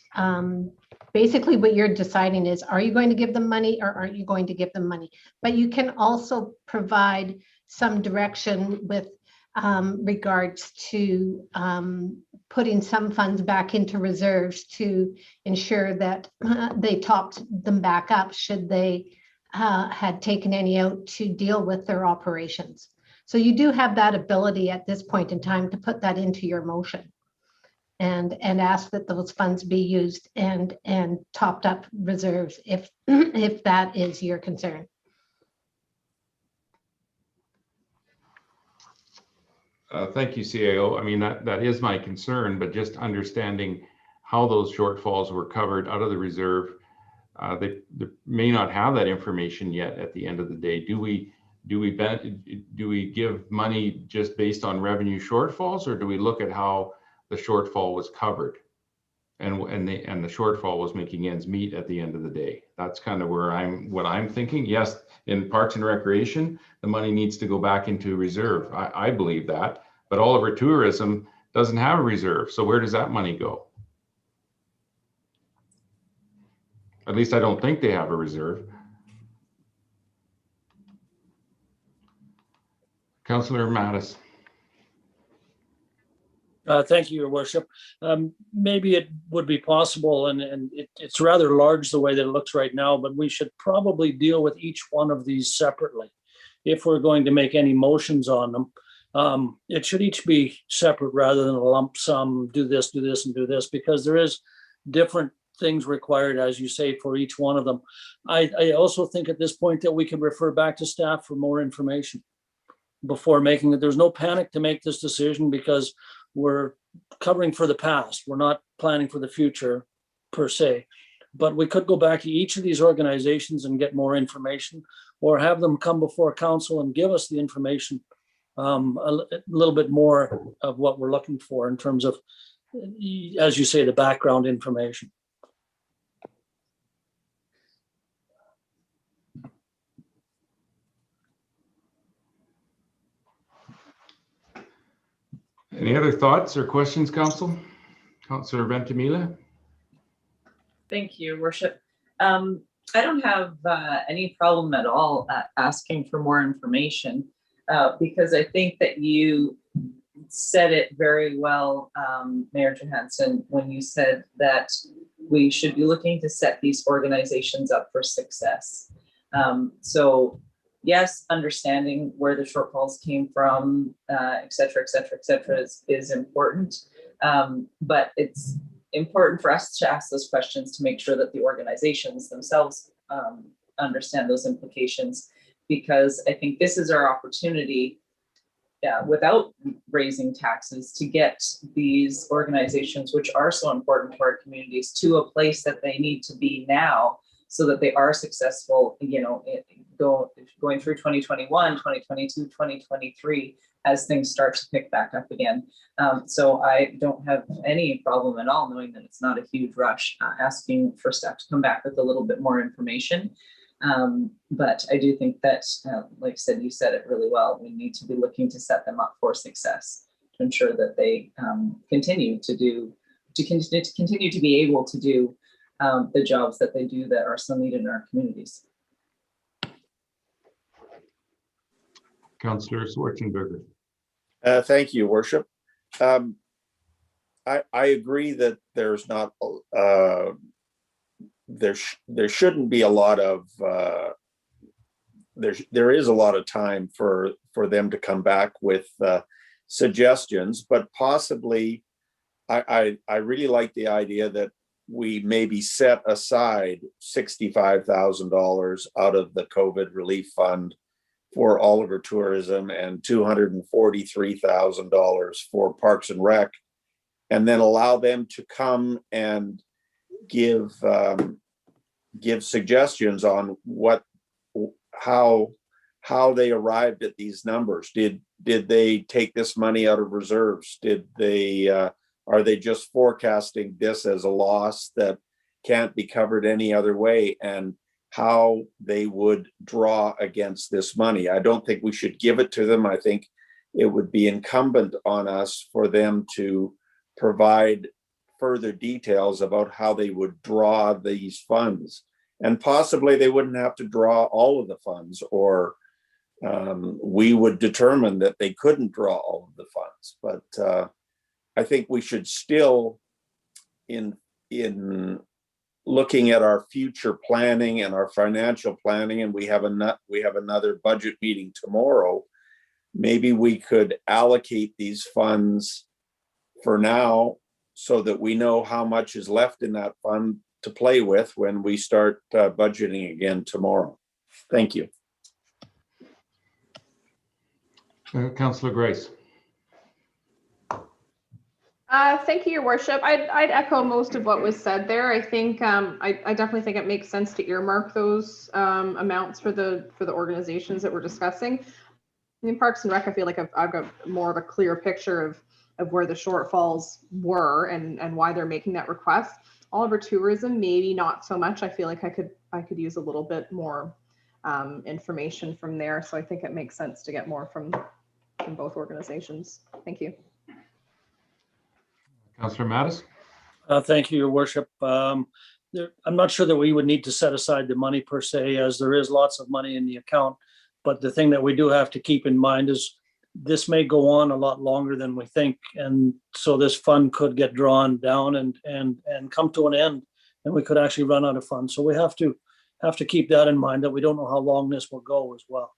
basically what you're deciding is, are you going to give them money or aren't you going to give them money? But you can also provide some direction with regards to putting some funds back into reserves to ensure that they topped them back up should they had taken any out to deal with their operations. So you do have that ability at this point in time to put that into your motion and ask that those funds be used and topped up reserves if that is your concern. Thank you, CAO. I mean, that is my concern, but just understanding how those shortfalls were covered out of the reserve, they may not have that information yet at the end of the day. Do we give money just based on revenue shortfalls, or do we look at how the shortfall was covered and the shortfall was making ends meet at the end of the day? That's kind of what I'm thinking. Yes, in Parks and Recreation, the money needs to go back into reserve. I believe that, but Oliver Tourism doesn't have a reserve. So where does that money go? At least I don't think they have a reserve. Councillor Mattis. Thank you, Your Worship. Maybe it would be possible, and it's rather large the way that it looks right now, but we should probably deal with each one of these separately. If we're going to make any motions on them, it should each be separate rather than a lump sum, do this, and do this, because there is different things required, as you say, for each one of them. I also think at this point that we can refer back to staff for more information before making it. There's no panic to make this decision because we're covering for the past. We're not planning for the future per se, but we could go back to each of these organizations and get more information, or have them come before council and give us the information, a little bit more of what we're looking for in terms of, as you say, the background information. Any other thoughts or questions, Council? Councillor Ventimiglia? Thank you, Your Worship. I don't have any problem at all asking for more information because I think that you said it very well, Mayor Johansson, when you said that we should be looking to set these organizations up for success. So yes, understanding where the shortfalls came from, et cetera, is important. But it's important for us to ask those questions to make sure that the organizations themselves understand those implications, because I think this is our opportunity, without raising taxes, to get these organizations, which are so important to our communities, to a place that they need to be now, so that they are successful, going through 2021, 2022, 2023, as things start to pick back up again. So I don't have any problem at all knowing that it's not a huge rush, asking for staff to come back with a little bit more information. But I do think that, like I said, you said it really well. We need to be looking to set them up for success, to ensure that they continue to be able to do the jobs that they do that are so needed in our communities. Councillor Schwarzenberger. Thank you, Worship. I agree that there's not there shouldn't be a lot of there is a lot of time for them to come back with suggestions, but possibly I really like the idea that we maybe set aside $65,000 out of the COVID relief fund for Oliver Tourism and $243,000 for Parks and Rec, and then allow them to come and give suggestions on how they arrived at these numbers. Did they take this money out of reserves? Did they are they just forecasting this as a loss that can't be covered any other way, and how they would draw against this money? I don't think we should give it to them. I think it would be incumbent on us for them to provide further details about how they would draw these funds. And possibly they wouldn't have to draw all of the funds, or we would determine that they couldn't draw all of the funds. But I think we should still, in looking at our future planning and our financial planning, and we have another budget meeting tomorrow, maybe we could allocate these funds for now so that we know how much is left in that fund to play with when we start budgeting again tomorrow. Thank you. Councillor Grace. Thank you, Your Worship. I'd echo most of what was said there. I think I definitely think it makes sense to earmark those amounts for the organizations that we're discussing. I mean, Parks and Rec, I feel like I've got more of a clear picture of where the shortfalls were and why they're making that request. Oliver Tourism, maybe not so much. I feel like I could use a little bit more information from there. So I think it makes sense to get more from both organizations. Thank you. Councillor Mattis. Thank you, Your Worship. I'm not sure that we would need to set aside the money per se, as there is lots of money in the account. But the thing that we do have to keep in mind is this may go on a lot longer than we think. And so this fund could get drawn down and come to an end, and we could actually run out of funds. So we have to keep that in mind, that we don't know how long this will go as well.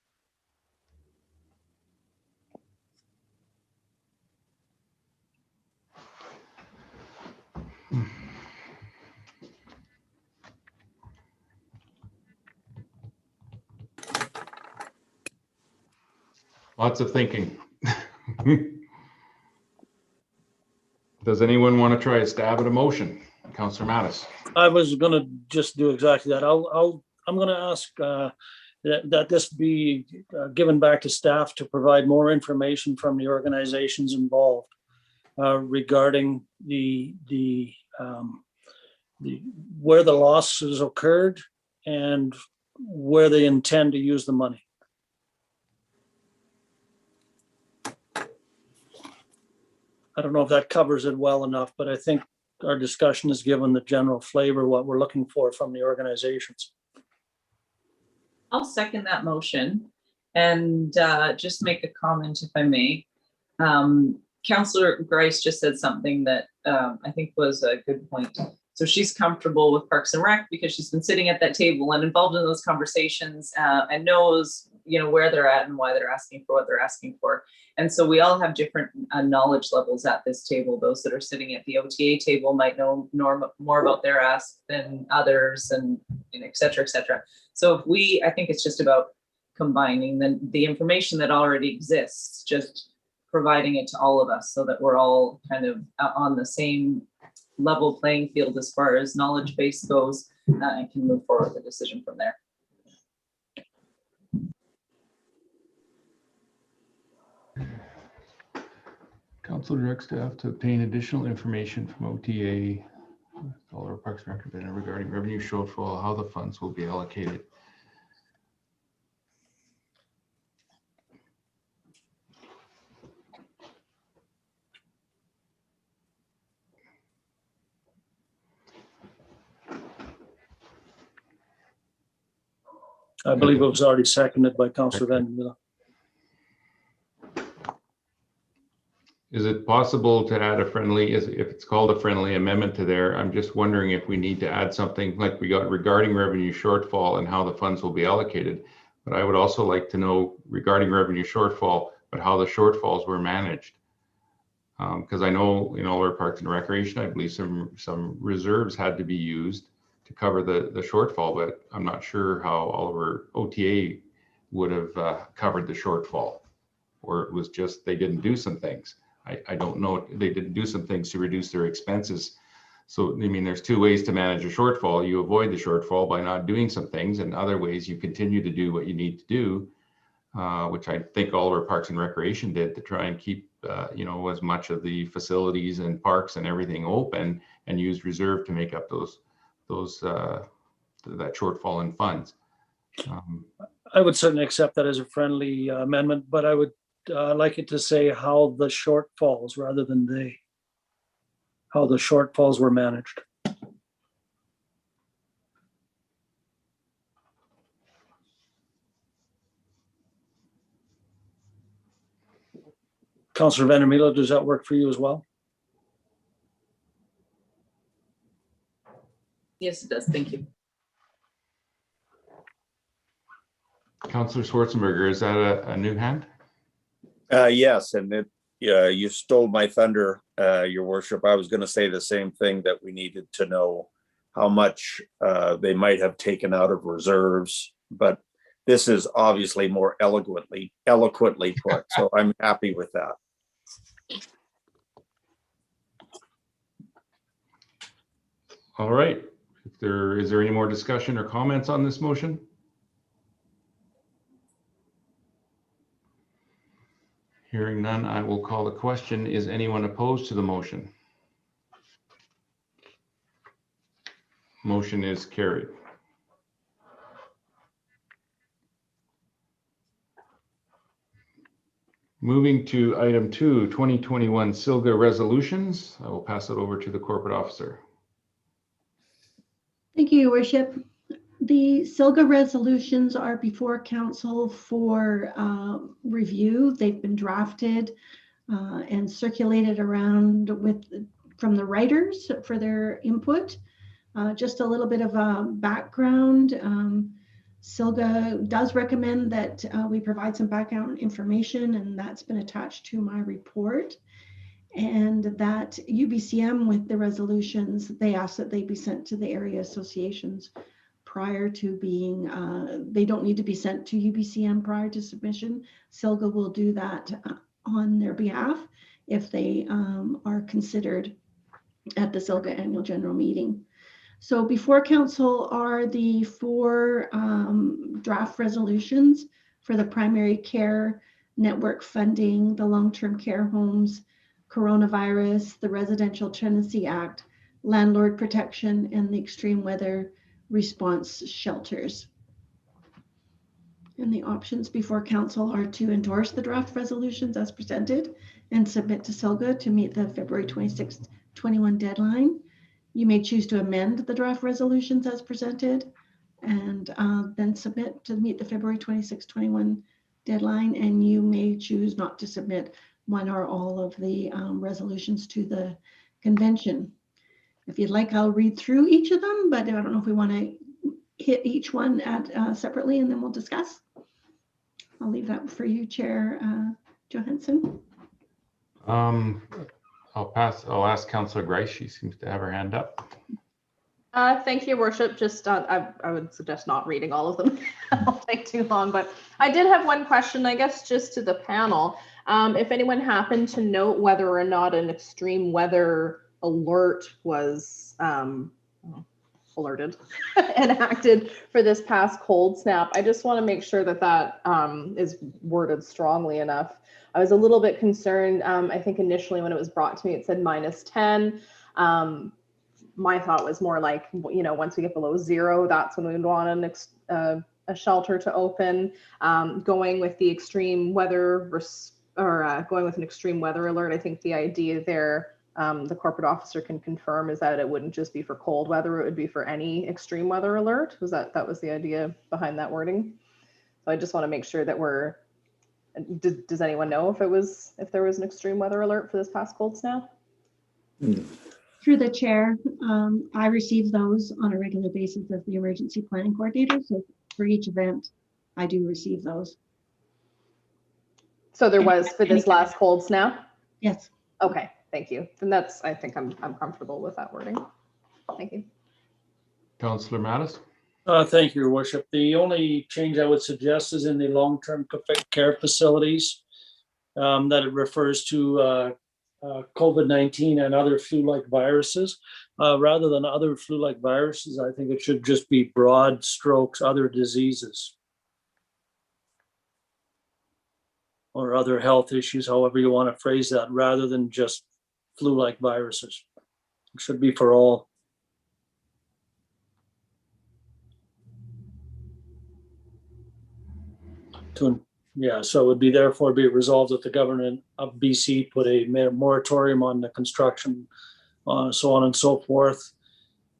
Lots of thinking. Does anyone want to try a stab at a motion? Councillor Mattis. I was gonna just do exactly that. I'm gonna ask that this be given back to staff to provide more information from the organizations involved regarding the where the losses occurred and where they intend to use the money. I don't know if that covers it well enough, but I think our discussion has given the general flavor what we're looking for from the organizations. I'll second that motion and just make a comment if I may. Councillor Grice just said something that I think was a good point. So she's comfortable with Parks and Rec because she's been sitting at that table and involved in those conversations and knows, you know, where they're at and why they're asking for what they're asking for. And so we all have different knowledge levels at this table. Those that are sitting at the OTA table might know more about their ask than others, and et cetera, et cetera. So if I think it's just about combining the information that already exists, just providing it to all of us so that we're all kind of on the same level playing field as far as knowledge base goes, and can move forward with the decision from there. Council directs staff to obtain additional information from OTA, all our Parks and Rec regarding revenue shortfall, how the funds will be allocated. I believe it was already seconded by Councillor Van Miller. Is it possible to add a friendly, if it's called a friendly amendment to there? I'm just wondering if we need to add something like we got regarding revenue shortfall and how the funds will be allocated. But I would also like to know regarding revenue shortfall, but how the shortfalls were managed. Because I know in all our Parks and Recreation, I believe some reserves had to be used to cover the shortfall, but I'm not sure how all of our OTA would have covered the shortfall, or it was just they didn't do some things. I don't know. They didn't do some things to reduce their expenses. So, I mean, there's two ways to manage a shortfall. You avoid the shortfall by not doing some things, and other ways you continue to do what you need to do, which I think all of our Parks and Recreation did to try and keep, you know, as much of the facilities and parks and everything open, and use reserve to make up that shortfall in funds. I would certainly accept that as a friendly amendment, but I would like it to say how the shortfalls rather than how the shortfalls were managed. Councillor Van Miller, does that work for you as well? Yes, it does. Thank you. Councillor Schwarzenberger, is that a new hand? Yes, and you stole my thunder, Your Worship. I was going to say the same thing, that we needed to know how much they might have taken out of reserves, but this is obviously more eloquently put, so I'm happy with that. All right. Is there any more discussion or comments on this motion? Hearing none, I will call the question. Is anyone opposed to the motion? Motion is carried. Moving to item 2, 2021 SILGA resolutions. I will pass it over to the corporate officer. Thank you, Your Worship. The SILGA resolutions are before council for review. They've been drafted and circulated around from the writers for their input. Just a little bit of a background. SILGA does recommend that we provide some background information, and that's been attached to my report. And that UBCM with the resolutions, they ask that they be sent to the area associations prior to being, they don't need to be sent to UBCM prior to submission. SILGA will do that on their behalf if they are considered at the SILGA annual general meeting. So before council are the 4 draft resolutions for the primary care network funding, the long-term care homes, coronavirus, the Residential Tenancy Act, landlord protection, and the extreme weather response shelters. And the options before council are to endorse the draft resolutions as presented and submit to SILGA to meet the February 26th, 21 deadline. You may choose to amend the draft resolutions as presented and then submit to meet the February 26th, 21 deadline. And you may choose not to submit one or all of the resolutions to the convention. If you'd like, I'll read through each of them, but I don't know if we want to hit each one separately and then we'll discuss. I'll leave that for you, Chair Johansson. I'll ask Councillor Grice. She seems to have her hand up. Thank you, Worship. Just I would suggest not reading all of them. It'll take too long, but I did have one question, I guess, just to the panel. If anyone happened to note whether or not an extreme weather alert was alerted, enacted for this past cold snap, I just want to make sure that that is worded strongly enough. I was a little bit concerned. I think initially when it was brought to me, it said -10. My thought was more like, you know, once we get below 0, that's when we would want a shelter to open. Going with the extreme weather going with an extreme weather alert, I think the idea there, the corporate officer can confirm, is that it wouldn't just be for cold weather, it would be for any extreme weather alert. That was the idea behind that wording? So I just want to make sure that does anyone know if there was an extreme weather alert for this past cold snap? Through the chair, I receive those on a regular basis as the emergency planning coordinator. So for each event, I do receive those. So there was for this last cold snap? Yes. Okay, thank you. Then I think I'm comfortable with that wording. Thank you. Councillor Mattis. Thank you, Your Worship. The only change I would suggest is in the long-term care facilities, that it refers to COVID-19 and other flu-like viruses. Rather than other flu-like viruses, I think it should just be broad strokes, other diseases, or other health issues, however you want to phrase that, rather than just flu-like viruses. It should be for all. So it would be therefore be resolved that the government of BC put a moratorium on the construction, so on and so forth,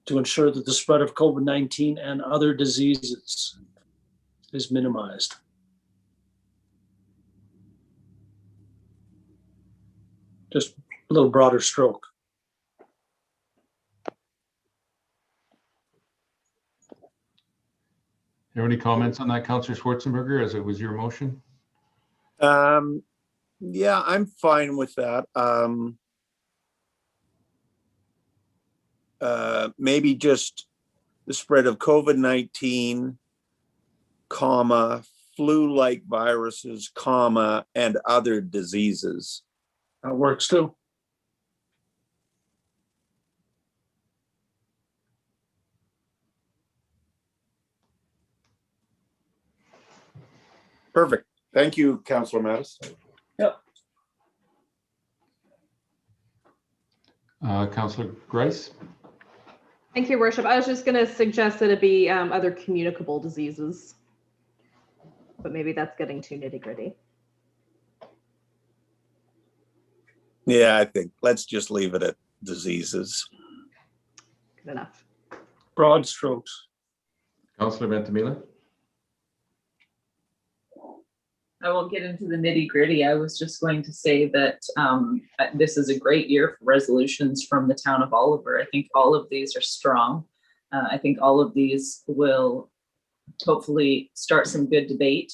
to ensure that the spread of COVID-19 and other diseases is minimized. Just a little broader stroke. Are there any comments on that, Councillor Schwarzenberger, as it was your motion? Yeah, I'm fine with that. Maybe just the spread of COVID-19, comma, flu-like viruses, comma, and other diseases. That works too. Perfect. Thank you, Councillor Mattis. Yep. Councillor Grice. Thank you, Worship. I was just going to suggest that it be other communicable diseases, but maybe that's getting too nitty-gritty. Yeah, I think let's just leave it at diseases. Good enough. Broad strokes. Councillor Ventimiglia? I won't get into the nitty gritty. I was just going to say that this is a great year for resolutions from the town of Oliver. I think all of these are strong. I think all of these will hopefully start some good debate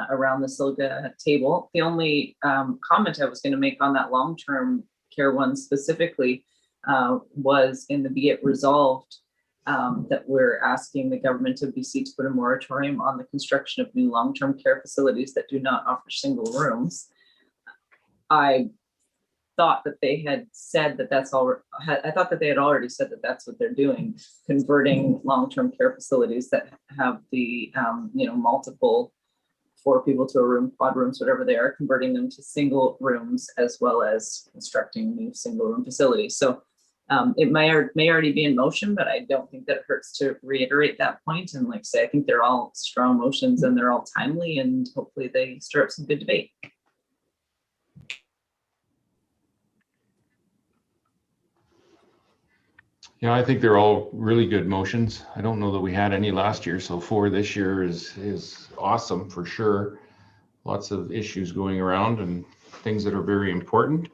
around the SILGA table. The only comment I was going to make on that long-term care one specifically was in the be it resolved that we're asking the government of BC to put a moratorium on the construction of new long-term care facilities that do not offer single rooms. I thought that they had said that that's all. I thought that they had already said that that's what they're doing, converting long-term care facilities that have the multiple 4 people to a room, quad rooms, whatever they are, converting them to single rooms as well as constructing new single room facilities. So it may already be in motion, but I don't think that it hurts to reiterate that point. And like I say, I think they're all strong motions and they're all timely, and hopefully they stir up some good debate. Yeah, I think they're all really good motions. I don't know that we had any last year, so 4 this year is awesome for sure. Lots of issues going around and things that are very important.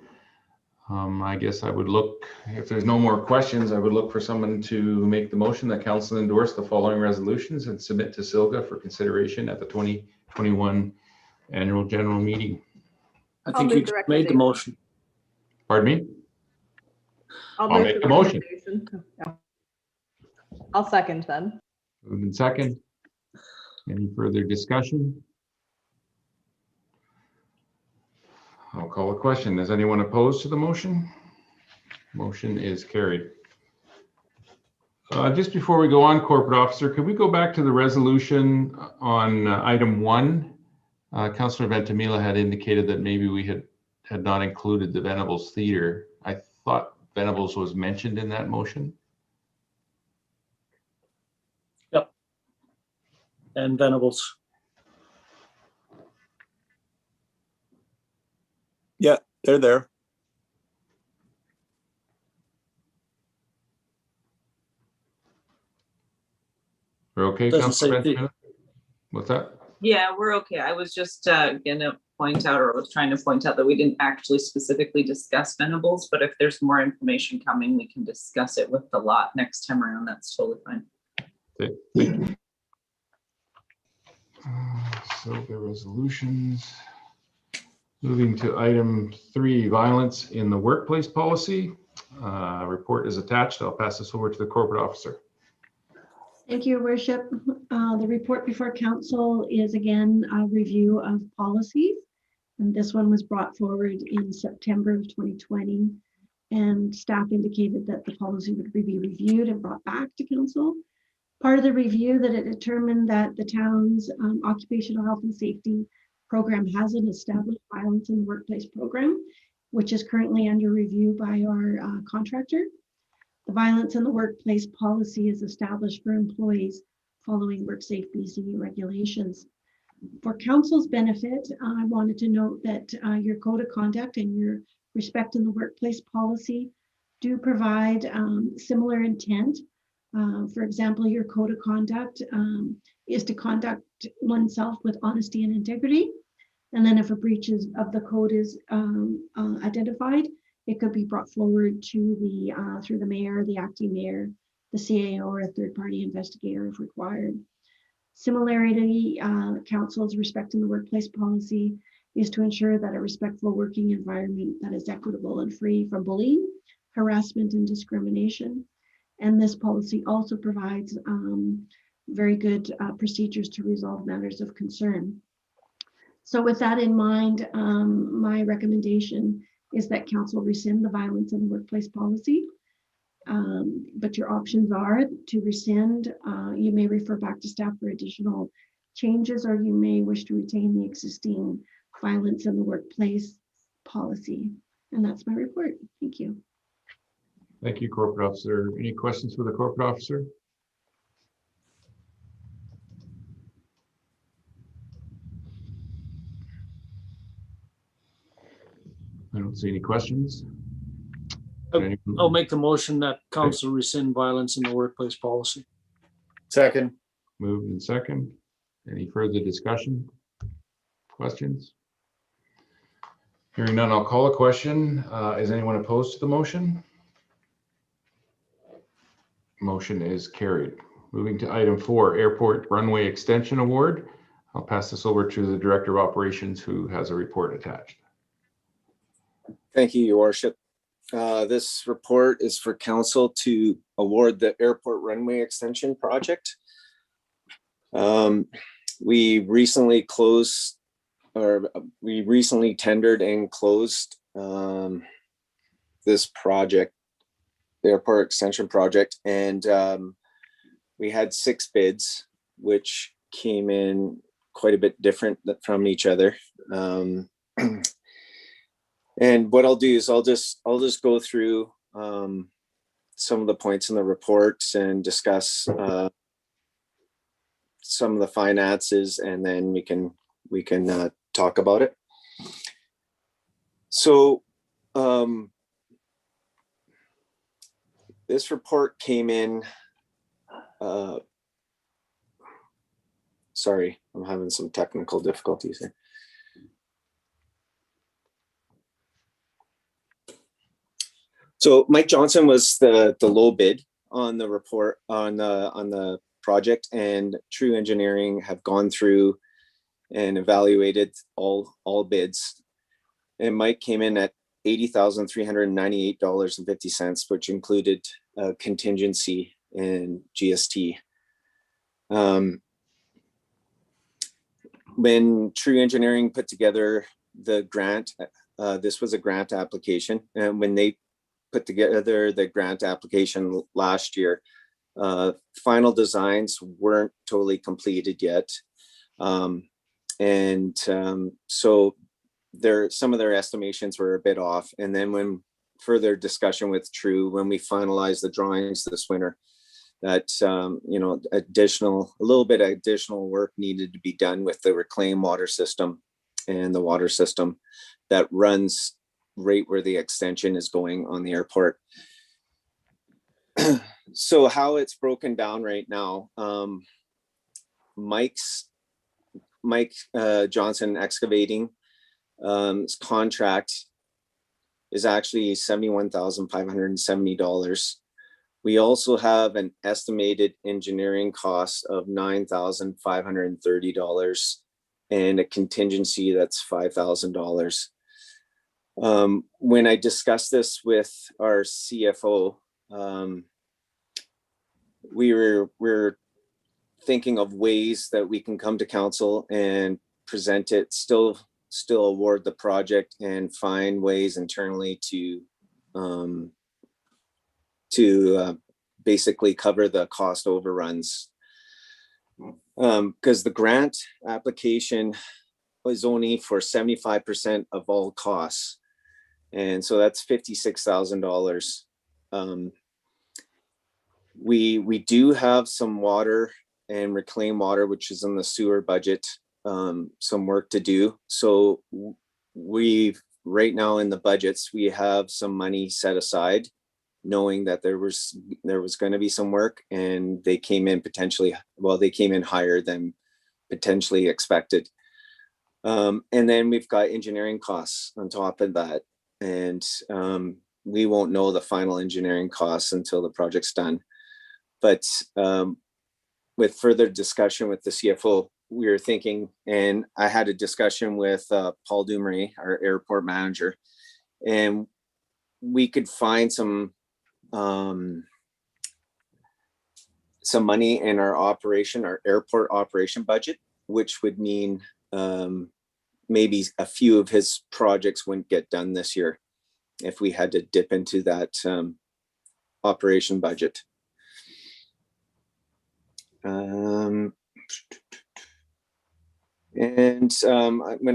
I guess I would look, if there's no more questions, I would look for someone to make the motion that council endorse the following resolutions and submit to SILGA for consideration at the 2021 annual general meeting. I I'll think move you the just made the recommendation. motion. Pardon me? I'll make the motion. recommendation. Yeah. I'll second then. Moved in second. Any further discussion? I'll call a question. Is anyone opposed to the motion? Motion is carried. Just before we go on, corporate officer, could we go back to the resolution on item 1? Councillor Ventimiglia had indicated that maybe we had not included the Venables Theatre. I thought Venables was mentioned in that motion. Yep. And Venables. Yeah, they're there. We're okay, Doesn't say Councillor the- Ventimiglia? What's that? Yeah, we're okay. I was just gonna point out, or was trying to point out that we didn't actually specifically discuss Venables, but if there's more information coming, we can discuss it with the lot next time around. That's totally fine. Okay, thank you. So the resolutions. Moving to item 3, violence in the workplace policy. Report is attached. I'll pass this over to the corporate officer. Thank you, Your Worship. The report before council is again a review of policies. And this one was brought forward in September of 2020. And staff indicated that the policy would be reviewed and brought back to council. Part of the review that it determined that the town's occupational health and safety program has an established violence in the workplace program, which is currently under review by our contractor. The violence in the workplace policy is established for employees following WorkSafe BC regulations. For council's benefit, I wanted to note that your code of conduct and your respect in the workplace policy do provide similar intent. For example, your code of conduct is to conduct oneself with honesty and integrity. And then if a breach of the code is identified, it could be brought forward to the through the mayor, the acting mayor, the CAO, or a third-party investigator if required. Similarly, council's respect in the workplace policy is to ensure that a respectful working environment that is equitable and free from bullying, harassment, and discrimination. And this policy also provides very good procedures to resolve matters of concern. So with that in mind, my recommendation is that council rescind the violence in the workplace policy. But your options are to rescind. You may refer back to staff for additional changes, or you may wish to retain the existing violence in the workplace policy. And that's my report. Thank you. Thank you, corporate officer. Any questions for the corporate officer? I don't see any questions. I'll make the motion that council rescind violence in the workplace policy. Second. Moved and second. Any further discussion? Questions? Hearing none, I'll call a question. Is anyone opposed to the motion? Motion is carried. Moving to item 4, Airport Runway Extension Award. I'll pass this over to the Director of Operations, who has a report attached. Thank you, Your Worship. This report is for council to award the airport runway extension project. We recently tendered and closed this project, the airport extension project, and we had 6 bids, which came in quite a bit different from each other. And what I'll do is I'll just go through some of the points in the report and discuss some of the finances, and then we can talk about it. So this report came in. Sorry, I'm having some technical difficulties here. So Mike Johnson was the low bid on the report on the project, and True Engineering have gone through and evaluated all bids. And Mike came in at $80,398.50, which included contingency and GST. When True Engineering put together the grant, this was a grant application, and when they put together the grant application last year, final designs weren't totally completed yet. So some of their estimations were a bit off. And then when further discussion with True, when we finalized the drawings this winter, that, a little bit of additional work needed to be done with the reclaimed water system and the water system that runs right where the extension is going on the airport. So how it's broken down right now, Mike Johnson Excavating contract is actually $71,570. We also have an estimated engineering cost of $9,530 and a contingency that's $5,000. When I discussed this with our CFO, we're thinking of ways that we can come to council and present it, still award the project, and find ways internally to basically cover the cost overruns. Because the grant application was only for 75% of all costs. And so that's $56,000. We do have some water and reclaimed water, which is in the sewer budget, some work to do. So right now in the budgets, we have some money set aside, knowing that there was going to be some work, and they came in higher than potentially expected. And then we've got engineering costs on top of that. And we won't know the final engineering costs until the project's done. But with further discussion with the CFO, we were thinking, and I had a discussion with Paul Dumery, our airport manager, and we could find some money in our airport operation budget, which would mean maybe a few of his projects wouldn't get done this year if we had to dip into that operation budget. When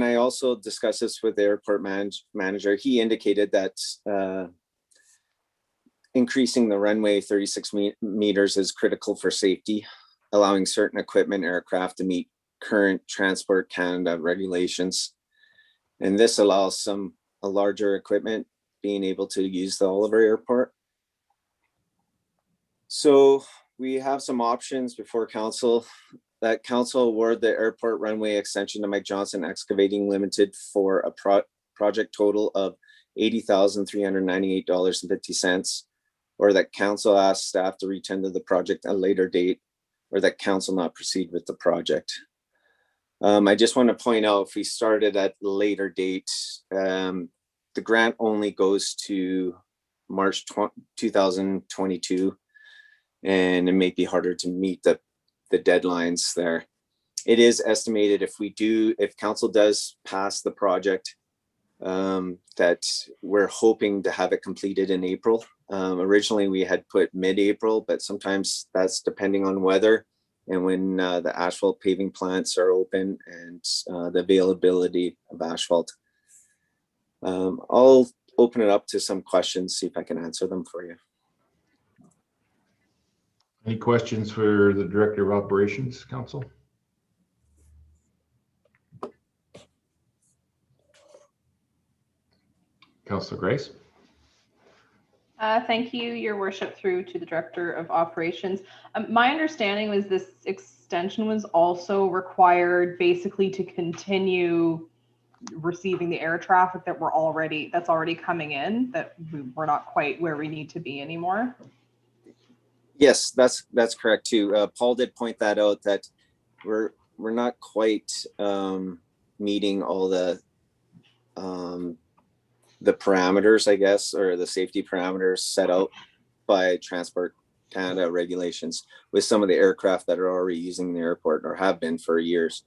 I also discussed this with the airport manager, he indicated that increasing the runway 36 meters is critical for safety, allowing certain equipment aircraft to meet current Transport Canada regulations. And this allows a larger equipment being able to use the Oliver Airport. So we have some options before council. That council award the airport runway extension to Mike Johnson Excavating Limited for a project total of $80,398.50, or that council asks staff to retender the project at a later date, or that council not proceed with the project. I just want to point out, if we started at a later date, the grant only goes to March 2022, and it may be harder to meet the deadlines there. It is estimated if council does pass the project, that we're hoping to have it completed in April. Originally we had put mid-April, but sometimes that's depending on weather and when the asphalt paving plants are open and the availability of asphalt. I'll open it up to some questions, see if I can answer them for you. Any questions for the Director of Operations, Council? Councillor Grace? Thank you, Your Worship, through to the Director of Operations. My understanding was this extension was also required basically to continue receiving the air traffic that's already coming in, that we're not quite where we need to be anymore. Yes, that's correct too. Paul did point that out, that we're not quite meeting all the parameters, I guess, or the safety parameters set out by Transport Canada regulations with some of the aircraft that are already using the airport or have been for years.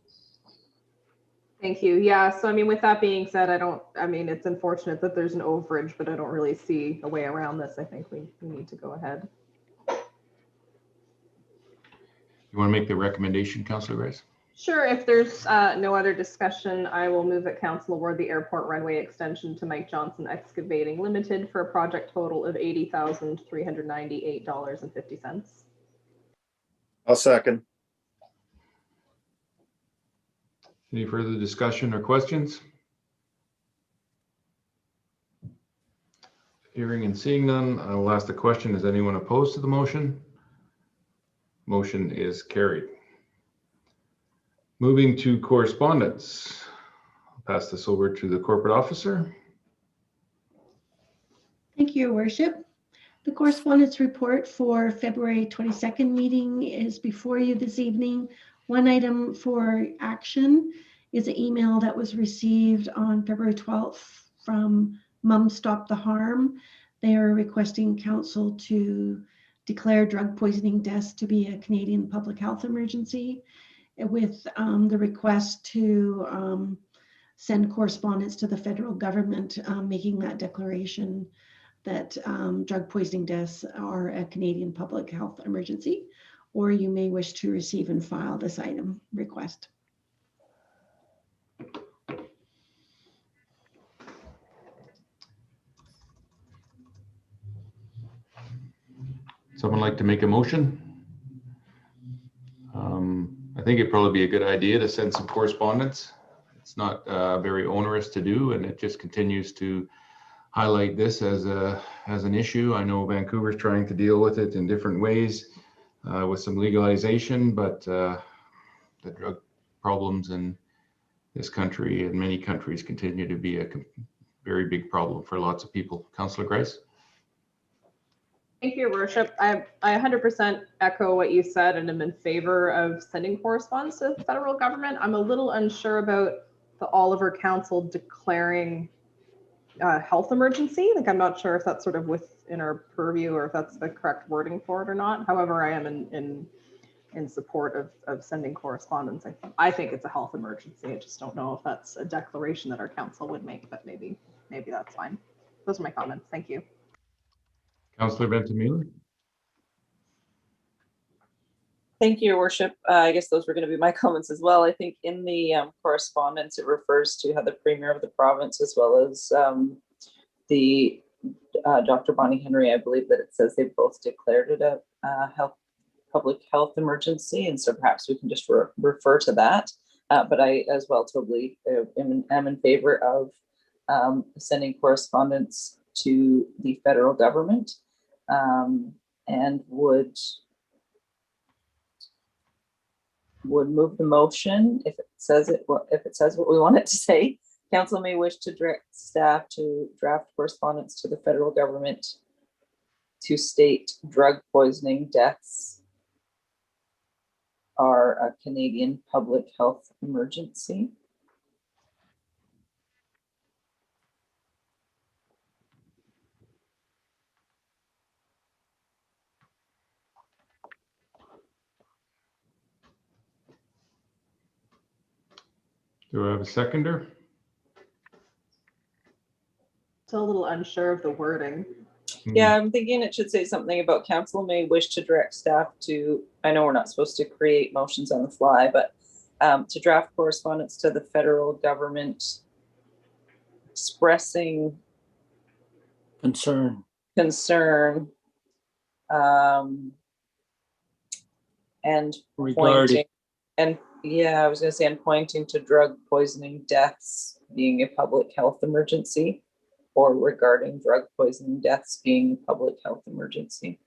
Thank you. Yeah, so I mean, with that being said, it's unfortunate that there's an overage, but I don't really see a way around this. I think we need to go ahead. You want to make the recommendation, Councillor Grace? Sure. If there's no other discussion, I will move that council award the airport runway extension to Mike Johnson Excavating Limited for a project total of $80,398.50. I'll second. Any further discussion or questions? Hearing and seeing none, I will ask the question, is anyone opposed to the motion? Motion is carried. Moving to correspondence. I'll pass this over to the corporate officer. Thank you, Your Worship. The correspondence report for February 22nd meeting is before you this evening. One item for action is an email that was received on February 12th from Mum Stop the Harm. They are requesting council to declare drug poisoning deaths to be a Canadian public health emergency, with the request to send correspondence to the federal government making that declaration that drug poisoning deaths are a Canadian public health emergency, or you may wish to receive and file this item request. Someone like to make a motion? I think it'd probably be a good idea to send some correspondence. It's not very onerous to do, and it just continues to highlight this as an issue. I know Vancouver's trying to deal with it in different ways with some legalization, but the drug problems in this country and many countries continue to be a very big problem for lots of people. Councillor Grace? Thank you, Your Worship. I 100% echo what you said and am in favor of sending correspondence to the federal government. I'm a little unsure about the Oliver Council declaring health emergency. Like, I'm not sure if that's sort of within our purview or if that's the correct wording for it or not. However, I am in support of sending correspondence. I think it's a health emergency. I just don't know if that's a declaration that our council would make, but maybe that's fine. Those are my comments. Thank you. Councillor Ventimiglia? Thank you, Your Worship. I guess those were going to be my comments as well. I think in the correspondence, it refers to how the Premier of the province, as well as the Dr. Bonnie Henry, I believe that it says they both declared it a public health emergency, and so perhaps we can just refer to that. But I as well totally am in favor of sending correspondence to the federal government, and would would move the motion if it says what we want it to say. Council may wish to direct staff to draft correspondence to the federal government to state drug poisoning deaths are a Canadian public health emergency. Do I have a seconder? Still a little unsure of the wording. Yeah, I'm thinking it should say something about council may wish to direct staff to, I know we're not supposed to create motions on the fly, but to draft correspondence to the federal government expressing Concern. And Regarding. I was gonna say, and pointing to drug poisoning deaths being a public health emergency, or regarding drug poisoning deaths being a public health emergency.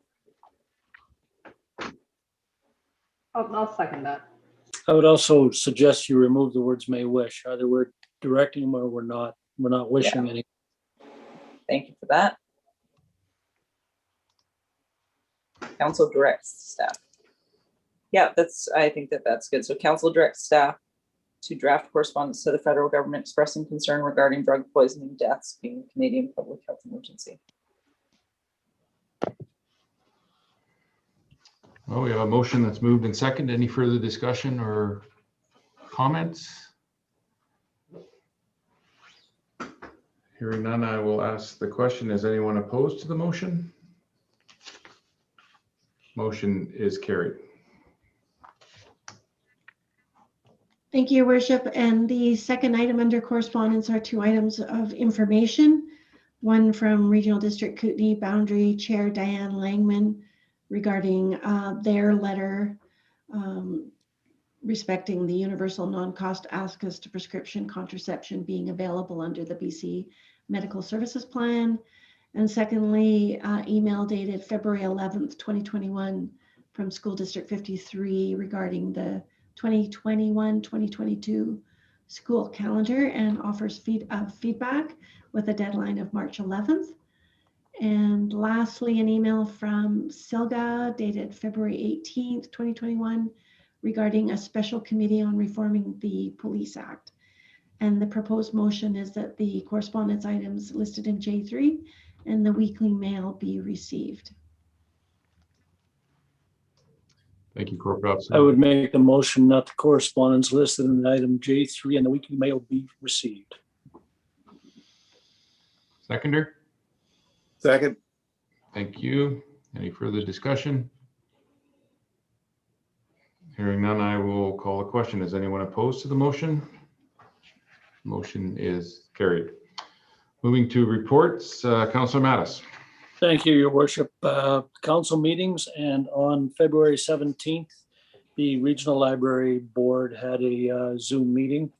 I'll second that. I would also suggest you remove the words may wish. Either we're directing them or we're not wishing any. Thank you for that. Council directs staff. Yeah, I think that's good. So council directs staff to draft correspondence to the federal government expressing concern regarding drug poisoning deaths being a Canadian public health emergency. Well, we have a motion that's moved and second. Any further discussion or comments? Hearing none, I will ask the question. Is anyone opposed to the motion? Motion is carried. Thank you, Your Worship. And the second item under correspondence are two items of information. One from Regional District Kootenay Boundary Chair Diane Langman regarding their letter respecting the universal non-cost access to prescription contraception being available under the BC Medical Services Plan. And secondly, email dated February 11th, 2021 from School District 53 regarding the 2021-2022 school calendar and offers feedback with a deadline of March 11th. And lastly, an email from Silga dated February 18th, 2021 regarding a special committee on reforming the Police Act. And the proposed motion is that the correspondence items listed in J3 and the weekly mail be received. Thank you, Corporate Officer. I would make the motion that the correspondence listed in item J3 and the weekly mail be received. Seconder? Second. Thank you. Any further discussion? Hearing none, I will call a question. Is anyone opposed to the motion? Motion is carried. Moving to reports, Councillor Mattis. Thank you, Your Worship. Council meetings, and on February 17th, the Regional Library Board had a Zoom meeting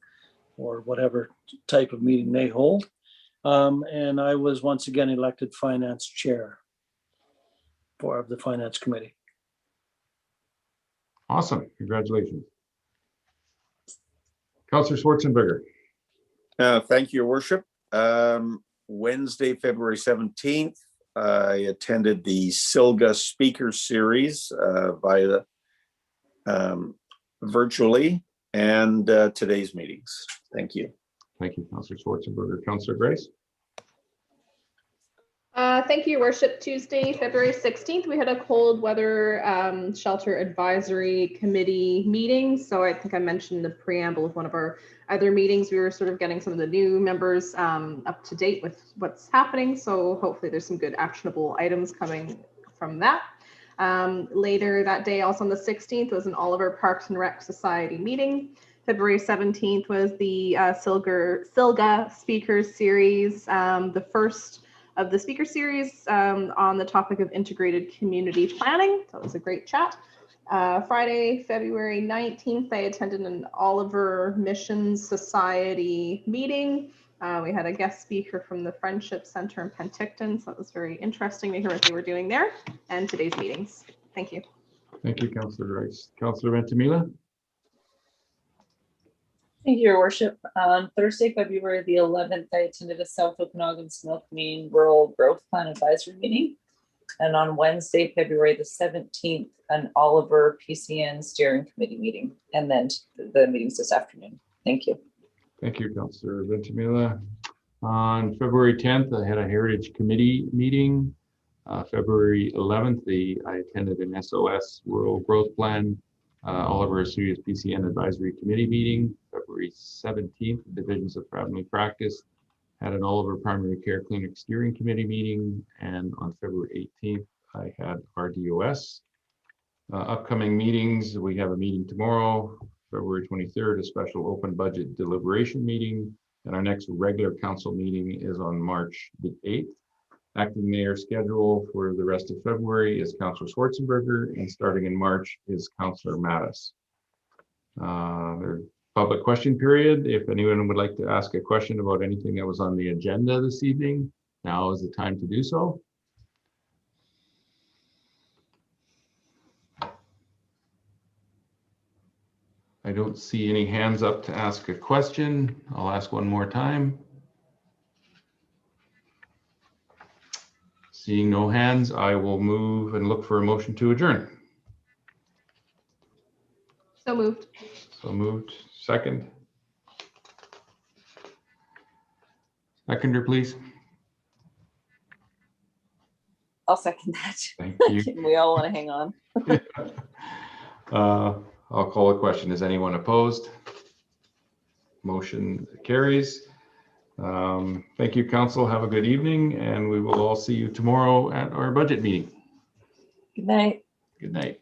or whatever type of meeting they hold. And I was once again elected Finance Chair of the Finance Committee. Awesome. Congratulations. Councillor Schwarzenberger. Thank you, Your Worship. Wednesday, February 17th, I attended the Silga Speaker Series via virtually and today's meetings. Thank you. Thank you, Councillor Schwarzenberger. Councillor Grace. Thank you, Your Worship. Tuesday, February 16th, we had a cold weather shelter advisory committee meeting. So I think I mentioned the preamble of one of our other meetings. We were sort of getting some of the new members up to date with what's happening. So hopefully there's some good actionable items coming from that. Later that day, also on the 16th, was an Oliver Parks and Rec Society meeting. February 17th was the Silga Speakers Series, the first of the speaker series on the topic of integrated community planning. So it was a great chat. Friday, February 19th, I attended an Oliver Missions Society meeting. We had a guest speaker from the Friendship Center in Penticton, so it was very interesting to hear what they were doing there, and today's meetings. Thank you. Thank you, Councillor Grace. Councillor Ventimiglia. Thank you, Your Worship. On Thursday, February the 11th, I attended a South Okanagan Milkmead Rural Growth Plan Advisory Meeting. And on Wednesday, February the 17th, an Oliver PCN Steering Committee meeting. And then the meetings this afternoon. Thank you. Thank you, Councillor Ventimiglia. On February 10th, I had a Heritage Committee meeting. February 11th, I attended an SOS Rural Growth Plan Oliver Asturias PCN Advisory Committee meeting. February 17th, Divisions of Family Practice had an Oliver Primary Care Clinic Steering Committee meeting. And on February 18th, I had RDOS. Upcoming meetings, we have a meeting tomorrow, February 23rd, a special open budget deliberation meeting. And our next regular council meeting is on March the 8th. Acting mayor schedule for the rest of February is Councillor Schwarzenberger, and starting in March is Councillor Mattis. There's public question period. If anyone would like to ask a question about anything that was on the agenda this evening, now is the time to do so. I don't see any hands up to ask a question. I'll ask one more time. Seeing no hands, I will move and look for a motion to adjourn. So moved. So moved. Second. Seconder, please. I'll second that. Thank you. We all want to hang on. I'll call a question. Is anyone opposed? Motion carries. Thank you, council. Have a good evening, and we will all see you tomorrow at our budget meeting. Good night. Good night.